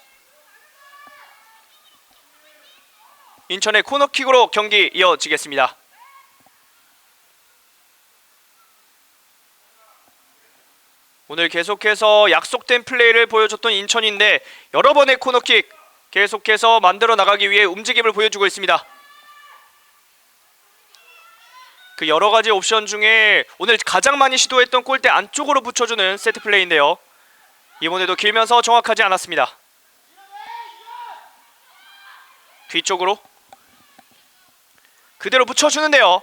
인천의 코너킥으로 경기 이어지겠습니다. 오늘 계속해서 약속된 플레이를 보여줬던 인천인데 여러 번의 코너킥 계속해서 만들어 나가기 위해 움직임을 보여주고 있습니다. 그 여러 가지 옵션 중에 오늘 가장 많이 시도했던 골대 안쪽으로 붙여주는 세트 플레이인데요. 이번에도 길면서 정확하지 않았습니다. 뒤쪽으로 그대로 붙여주는데요.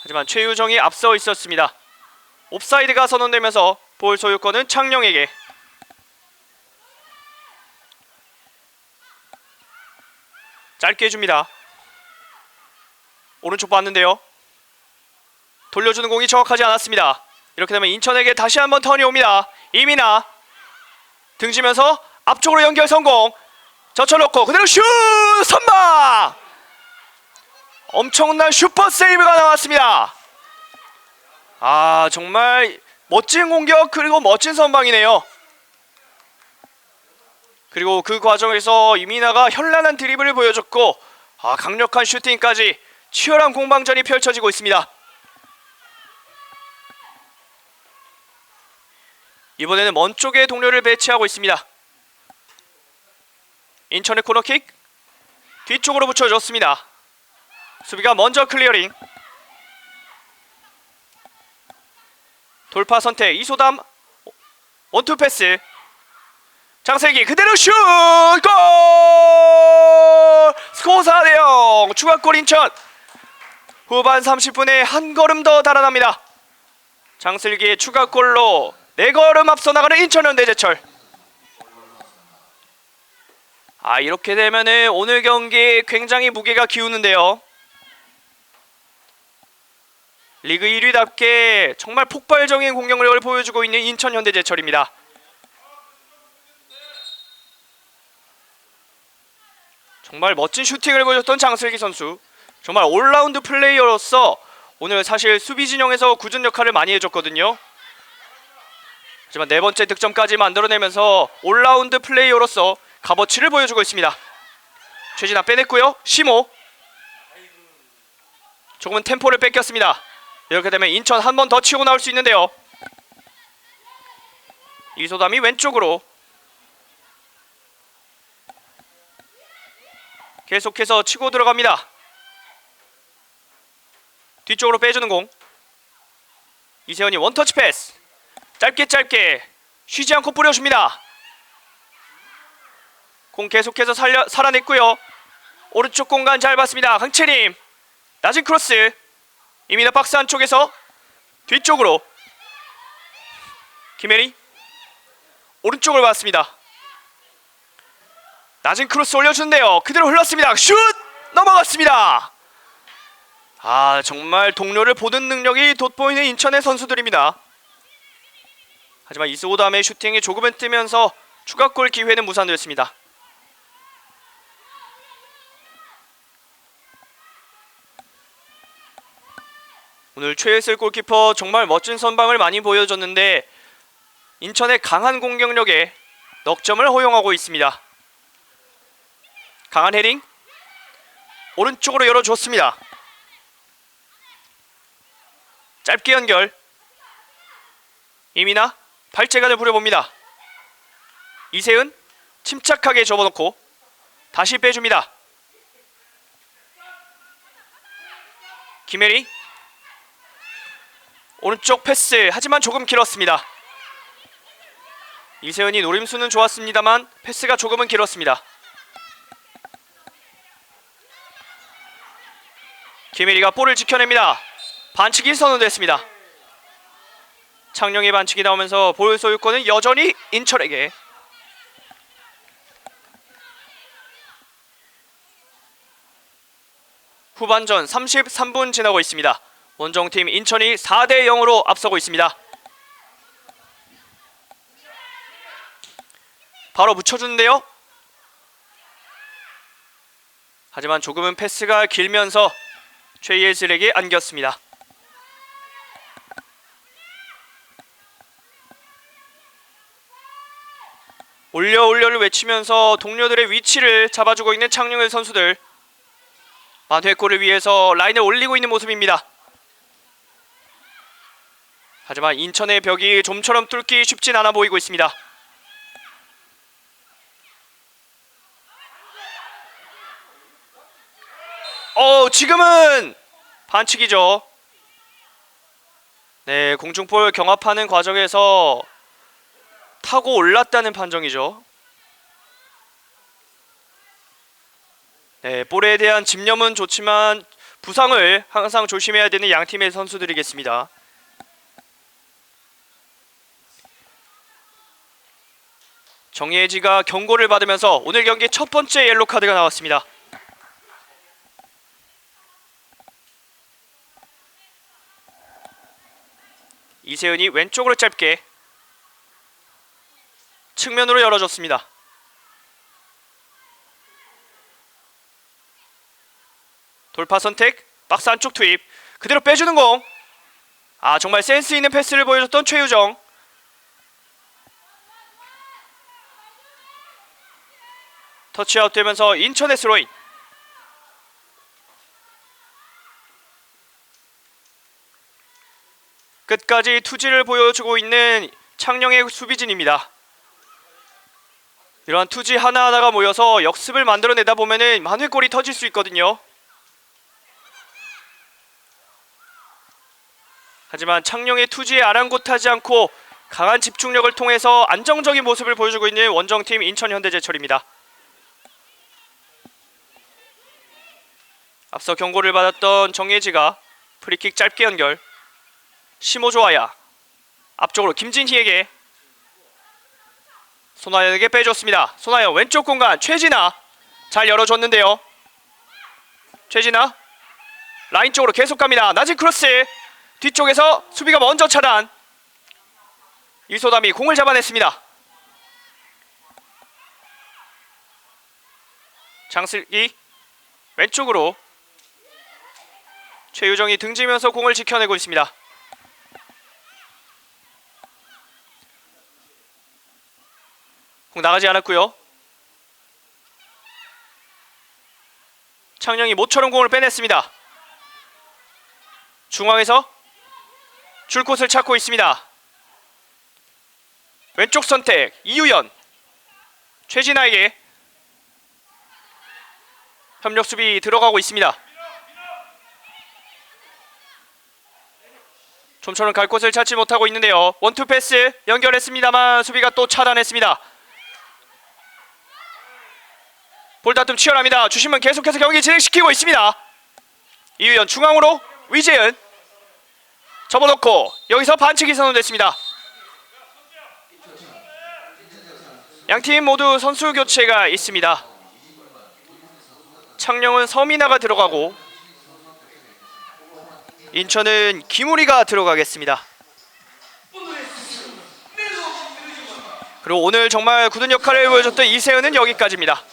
하지만 최유정이 앞서 있었습니다. 옵사이드가 선언되면서 볼 소유권은 창녕에게. 짧게 해줍니다. 오른쪽 봤는데요. 돌려주는 공이 정확하지 않았습니다. 이렇게 되면 인천에게 다시 한번 턴이 옵니다. 이민아 등지면서 앞쪽으로 연결 성공. 젖혀놓고 그대로 슛! 선방! 엄청난 슈퍼 세이브가 나왔습니다. 아, 정말 멋진 공격 그리고 멋진 선방이네요. 그리고 그 과정에서 이민아가 현란한 드리블을 보여줬고 강력한 슈팅까지 치열한 공방전이 펼쳐지고 있습니다. 이번에는 먼 쪽에 동료를 배치하고 있습니다. 인천의 코너킥 뒤쪽으로 붙여줬습니다. 수비가 먼저 클리어링. 돌파 선택 이소담 원투 패스. 장슬기 그대로 슛! 골! 스코어 4대0 추가골 인천. 후반 30분에 한 걸음 더 달아납니다. 장슬기의 추가골로 4걸음 앞서 나가는 인천현대제철. 이렇게 되면은 오늘 경기 굉장히 무게가 기우는데요. 리그 1위답게 정말 폭발적인 공격력을 보여주고 있는 인천현대제철입니다. 정말 멋진 슈팅을 보여줬던 장슬기 선수. 정말 올라운드 플레이어로서 오늘 사실 수비 진영에서 굳은 역할을 많이 해줬거든요. 하지만 4번째 득점까지 만들어내면서 올라운드 플레이어로서 값어치를 보여주고 있습니다. 최진아 빼냈고요. 시모 조금은 템포를 뺏겼습니다. 이렇게 되면 인천 한 번 더 치고 나올 수 있는데요. 이소담이 왼쪽으로 계속해서 치고 들어갑니다. 뒤쪽으로 빼주는 공. 이세현이 원터치 패스. 짧게 쉬지 않고 뿌려줍니다. 공 계속해서 살아냈고요. 오른쪽 공간 잘 봤습니다. 강채림 낮은 크로스. 이민아 박스 안쪽에서 뒤쪽으로 김혜리 오른쪽을 봤습니다. 낮은 크로스 올려주는데요. 그대로 흘렀습니다. 슛! 넘어갔습니다. 정말 동료를 보는 능력이 돋보이는 인천의 선수들입니다. 하지만 이소담의 슈팅이 조금은 뜨면서 추가골 기회는 무산되었습니다. 오늘 최혜슬 골키퍼 정말 멋진 선방을 많이 보여줬는데 인천의 강한 공격력에 넉 점을 허용하고 있습니다. 강한 헤딩 오른쪽으로 열어줬습니다. 짧게 연결. 이민아 발재간을 부려봅니다. 이세은 침착하게 접어놓고 다시 빼줍니다. 김혜리 오른쪽 패스 하지만 조금 길었습니다. 이세은이 노림수는 좋았습니다만 패스가 조금은 길었습니다. 김혜리가 볼을 지켜냅니다. 반칙이 선언됐습니다. 창녕의 반칙이 나오면서 볼 소유권은 여전히 인천에게. 후반전 33분 지나고 있습니다. 원정팀 인천이 4대0으로 앞서고 있습니다. 바로 붙여주는데요. 하지만 조금은 패스가 길면서 최예슬에게 안겼습니다. 올려를 외치면서 동료들의 위치를 잡아주고 있는 창녕의 선수들. 만회골을 위해서 라인을 올리고 있는 모습입니다. 하지만 인천의 벽이 좀처럼 뚫기 쉽진 않아 보이고 있습니다. 지금은 반칙이죠. 네, 공중볼 경합하는 과정에서 타고 올랐다는 판정이죠. 네, 볼에 대한 집념은 좋지만 부상을 항상 조심해야 되는 양팀의 선수들이겠습니다. 정예지가 경고를 받으면서 오늘 경기 첫 번째 옐로 카드가 나왔습니다. 이세은이 왼쪽으로 짧게 측면으로 열어줬습니다. 돌파 선택, 박스 안쪽 투입, 그대로 빼주는 공. 정말 센스 있는 패스를 보여줬던 최유정. 터치아웃 되면서 인천의 스로인. 끝까지 투지를 보여주고 있는 창녕의 수비진입니다. 이러한 투지 하나하나가 모여서 역습을 만들어내다 보면은 만회골이 터질 수 있거든요. 하지만 창녕의 투지에 아랑곳하지 않고 강한 집중력을 통해서 안정적인 모습을 보여주고 있는 원정팀 인천현대제철입니다. 앞서 경고를 받았던 정예지가 프리킥 짧게 연결. 시모조아야 앞쪽으로 김진희에게, 손아연에게 빼줬습니다. 손아연 왼쪽 공간, 최진아 잘 열어줬는데요. 최진아 라인 쪽으로 계속 갑니다. 낮은 크로스, 뒤쪽에서 수비가 먼저 차단. 이소담이 공을 잡아냈습니다. 장슬기 왼쪽으로, 최유정이 등지면서 공을 지켜내고 있습니다. 공 나가지 않았고요. 창녕이 모처럼 공을 빼냈습니다. 중앙에서 줄 곳을 찾고 있습니다. 왼쪽 선택 이유연, 최진아에게 협력 수비 들어가고 있습니다. 좀처럼 갈 곳을 찾지 못하고 있는데요. 원투 패스 연결했습니다만 수비가 또 차단했습니다. 볼다툼 치열합니다. 주심은 계속해서 경기 진행시키고 있습니다. 이유연 중앙으로, 위재은 접어놓고 여기서 반칙이 선언됐습니다. 양팀 모두 선수 교체가 있습니다. 창녕은 서민아가 들어가고 인천은 김우리가 들어가겠습니다. 그리고 오늘 정말 굳은 역할을 보여줬던 이세은은 여기까지입니다.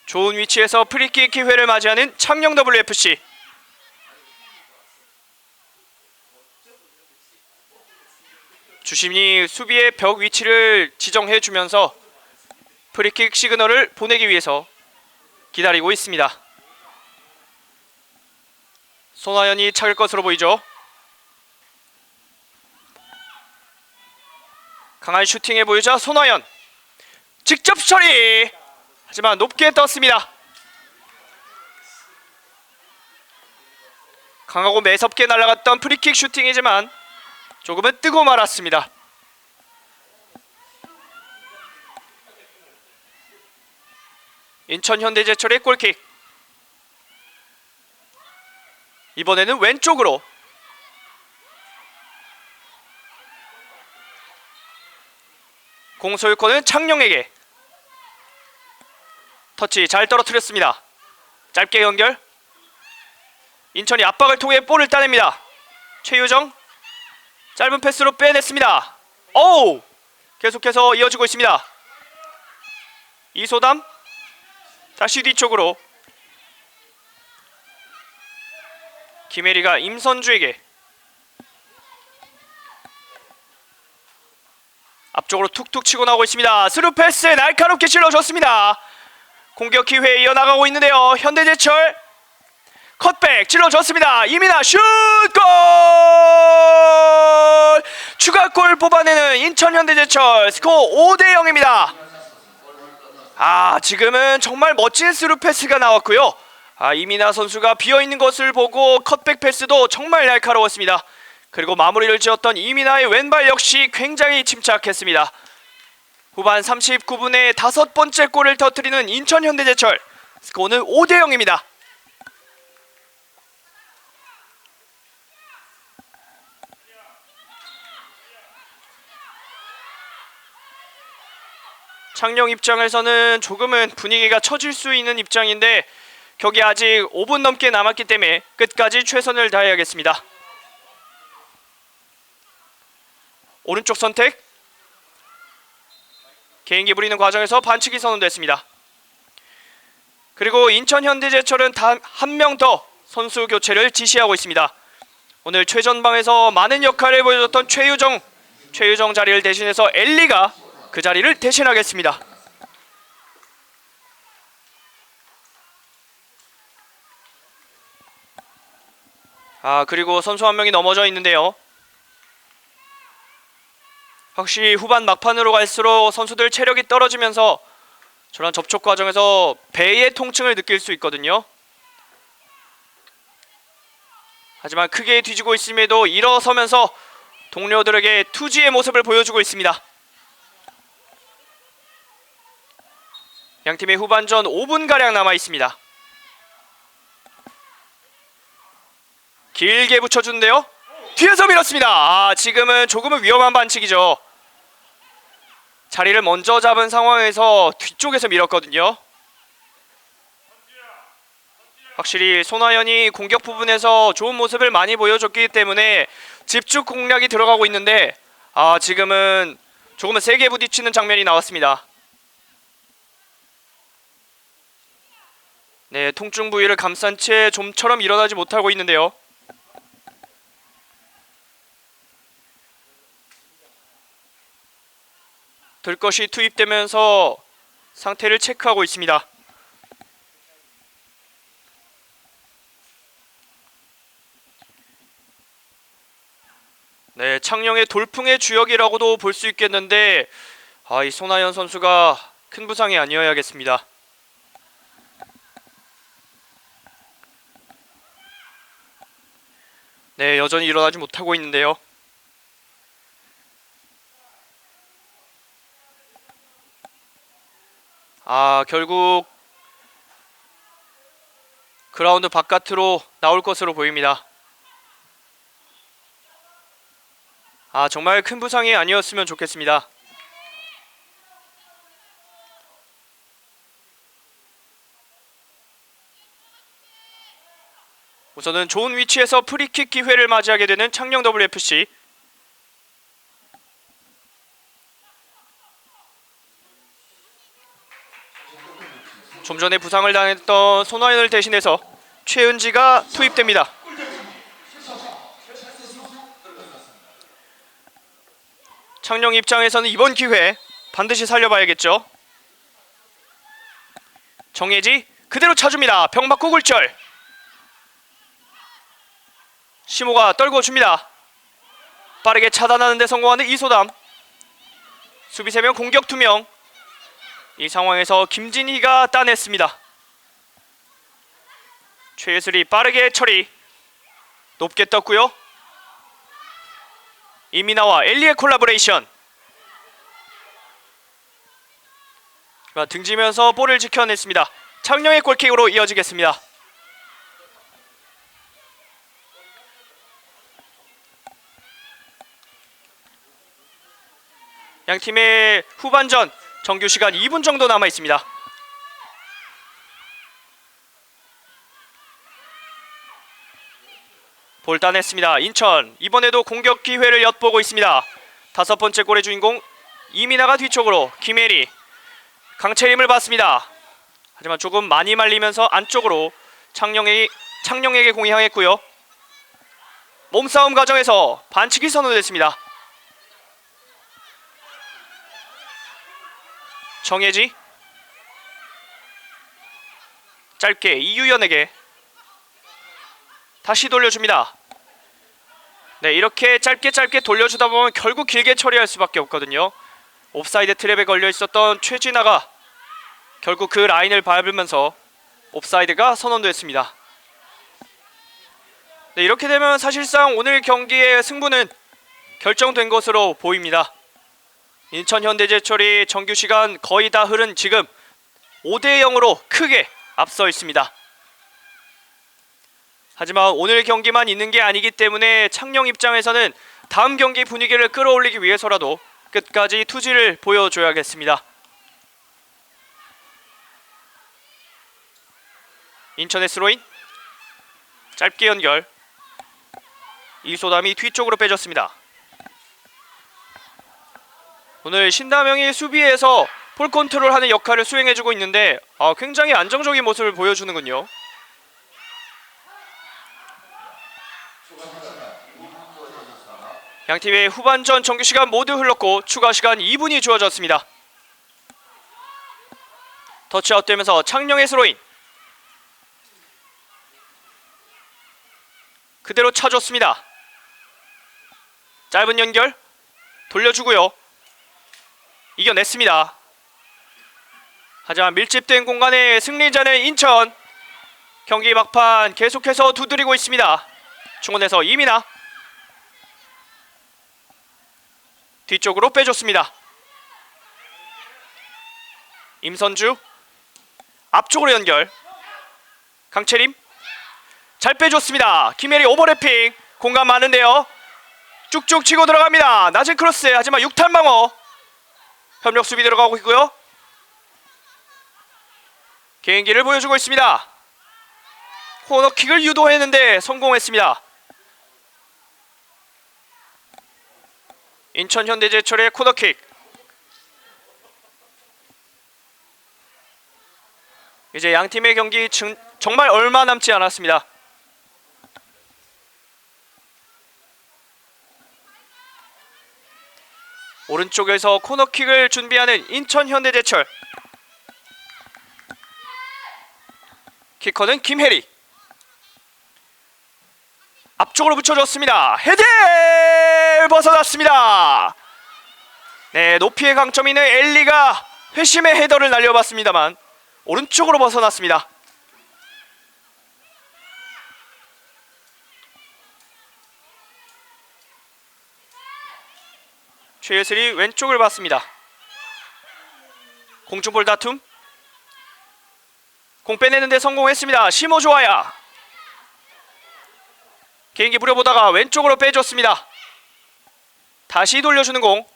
좋은 위치에서 프리킥 기회를 맞이하는 창녕 WFC. 주심이 수비의 벽 위치를 지정해주면서 프리킥 시그널을 보내기 위해서 기다리고 있습니다. 손아연이 차길 것으로 보이죠. 강한 슈팅에 보이자 손아연 직접 처리! 하지만 높게 떴습니다. 강하고 매섭게 날아갔던 프리킥 슈팅이지만 조금은 뜨고 말았습니다. 인천 현대제철의 골킥. 이번에는 왼쪽으로. 공 소유권은 창녕에게. 터치 잘 떨어뜨렸습니다. 짧게 연결. 인천이 압박을 통해 볼을 따냅니다. 최유정 짧은 패스로 빼냈습니다. 오우! 계속해서 이어지고 있습니다. 이소담 다시 뒤쪽으로 김혜리가 임선주에게 앞쪽으로 툭툭 치고 나오고 있습니다. 스루 패스 날카롭게 찔러줬습니다. 공격 기회에 이어나가고 있는데요. 현대제철 컷백 찔러줬습니다. 이민아 슛! 골! 추가골 뽑아내는 인천 현대제철 스코어 5대 0입니다. 지금은 정말 멋진 스루 패스가 나왔고요. 이민아 선수가 비어있는 것을 보고 컷백 패스도 정말 날카로웠습니다. 그리고 마무리를 지었던 이민아의 왼발 역시 굉장히 침착했습니다. 후반 39분에 5번째 골을 터뜨리는 인천 현대제철 스코어는 5대 0입니다. 창녕 입장에서는 조금은 분위기가 처질 수 있는 입장인데 경기 아직 5분 넘게 남았기 때문에 끝까지 최선을 다해야겠습니다. 오른쪽 선택 개인기 부리는 과정에서 반칙이 선언됐습니다. 그리고 인천 현대제철은 단 한 명 더 선수 교체를 지시하고 있습니다. 오늘 최전방에서 많은 역할을 보여줬던 최유정 자리를 대신해서 엘리가 그 자리를 대신하겠습니다. 그리고 선수 한 명이 넘어져 있는데요. 확실히 후반 막판으로 갈수록 선수들 체력이 떨어지면서 저런 접촉 과정에서 배의 통증을 느낄 수 있거든요. 하지만 크게 뒤지고 있음에도 일어서면서 동료들에게 투지의 모습을 보여주고 있습니다. 양팀의 후반전 5분가량 남아있습니다. 길게 붙여주는데요. 뒤에서 밀었습니다. 지금은 조금은 위험한 반칙이죠. 자리를 먼저 잡은 상황에서 뒤쪽에서 밀었거든요. 확실히 손아연이 공격 부분에서 좋은 모습을 많이 보여줬기 때문에 집중 공략이 들어가고 있는데 지금은 조금은 세게 부딪히는 장면이 나왔습니다. 네, 통증 부위를 감싼 채 좀처럼 일어나지 못하고 있는데요. 들것이 투입되면서 상태를 체크하고 있습니다. 네, 창녕의 돌풍의 주역이라고도 볼 수 있겠는데 이 손아연 선수가 큰 부상이 아니어야겠습니다. 네, 여전히 일어나지 못하고 있는데요. 결국 그라운드 바깥으로 나올 것으로 보입니다. 정말 큰 부상이 아니었으면 좋겠습니다. 우선은 좋은 위치에서 프리킥 기회를 맞이하게 되는 창녕 WFC. 좀 전에 부상을 당했던 손아연을 대신해서 최은지가 투입됩니다. 창녕 입장에서는 이번 기회 반드시 살려봐야겠죠. 정혜지 그대로 차줍니다. 병 맞고 굴절. 시모가 떨궈 줍니다. 빠르게 차단하는 데 성공하는 이소담. 수비 3명 공격 2명. 이 상황에서 김진희가 따냈습니다. 최예슬이 빠르게 처리. 높게 떴고요. 이민아와 엘리의 콜라보레이션. 등지면서 볼을 지켜냈습니다. 창녕의 골킥으로 이어지겠습니다. 양팀의 후반전 정규 시간 2분 정도 남아 있습니다. 볼 따냈습니다. 인천 이번에도 공격 기회를 엿보고 있습니다. 다섯 번째 골의 주인공 이민아가 뒤쪽으로 김혜리 강채림을 받습니다. 하지만 조금 많이 말리면서 안쪽으로 창녕에게 공이 향했고요. 몸싸움 과정에서 반칙이 선언됐습니다. 정혜지 짧게 이유연에게 다시 돌려줍니다. 네, 이렇게 짧게 돌려주다 보면 결국 길게 처리할 수밖에 없거든요. 옵사이드 트랩에 걸려 있었던 최진아가 결국 그 라인을 밟으면서 옵사이드가 선언됐습니다. 네, 이렇게 되면 사실상 오늘 경기의 승부는 결정된 것으로 보입니다. 인천 현대제철이 정규 시간 거의 다 흐른 지금 5대 0으로 크게 앞서 있습니다. 하지만 오늘 경기만 있는 게 아니기 때문에 창녕 입장에서는 다음 경기 분위기를 끌어올리기 위해서라도 끝까지 투지를 보여줘야겠습니다. 인천의 스로인 짧게 연결 이소담이 뒤쪽으로 빼줬습니다. 오늘 신다명이 수비에서 볼 컨트롤하는 역할을 수행해주고 있는데 굉장히 안정적인 모습을 보여주는군요. 양팀의 후반전 정규시간 모두 흘렀고 추가시간 2분이 주어졌습니다. 터치아웃 되면서 창녕의 스로인 그대로 차줬습니다. 짧은 연결 돌려주고요. 이겨냈습니다. 하지만 밀집된 공간의 승리자는 인천. 경기 막판 계속해서 두드리고 있습니다. 중원에서 이민아 뒤쪽으로 빼줬습니다. 임선주 앞쪽으로 연결 강채림 잘 빼줬습니다. 김혜리 오버래핑 공간 많은데요. 쭉쭉 치고 들어갑니다. 낮은 크로스 하지만 6탄 방어 협력 수비 들어가고 있고요. 개인기를 보여주고 있습니다. 코너킥을 유도했는데 성공했습니다. 인천 현대제철의 코너킥 이제 양팀의 경기 정말 얼마 남지 않았습니다. 오른쪽에서 코너킥을 준비하는 인천 현대제철. 키커는 김혜리. 앞쪽으로 붙여줬습니다. 헤드 벗어났습니다. 네, 높이의 강점 있는 엘리가 회심의 헤더를 날려봤습니다만 오른쪽으로 벗어났습니다. 최예슬이 왼쪽을 봤습니다. 공중볼 다툼. 공 빼내는데 성공했습니다. 심호 좋아야. 개인기 부려보다가 왼쪽으로 빼줬습니다. 다시 돌려주는 공.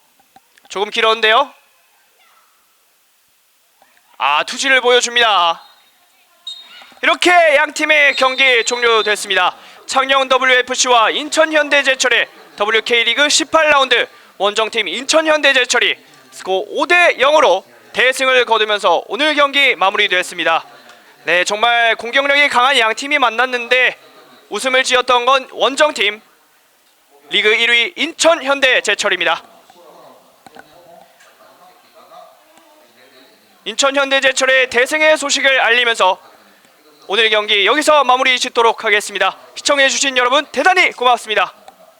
조금 길었는데요. 투지를 보여줍니다. 이렇게 양팀의 경기 종료됐습니다. 창녕 WFC와 인천 현대제철의 WK리그 18라운드 원정팀 인천 현대제철이 스코어 5대 0으로 대승을 거두면서 오늘 경기 마무리됐습니다. 네, 정말 공격력이 강한 양팀이 만났는데 웃음을 지었던 건 원정팀 리그 1위 인천 현대제철입니다. 인천 현대제철의 대승의 소식을 알리면서 오늘 경기 여기서 마무리 짓도록 하겠습니다. 시청해주신 여러분 대단히 고맙습니다.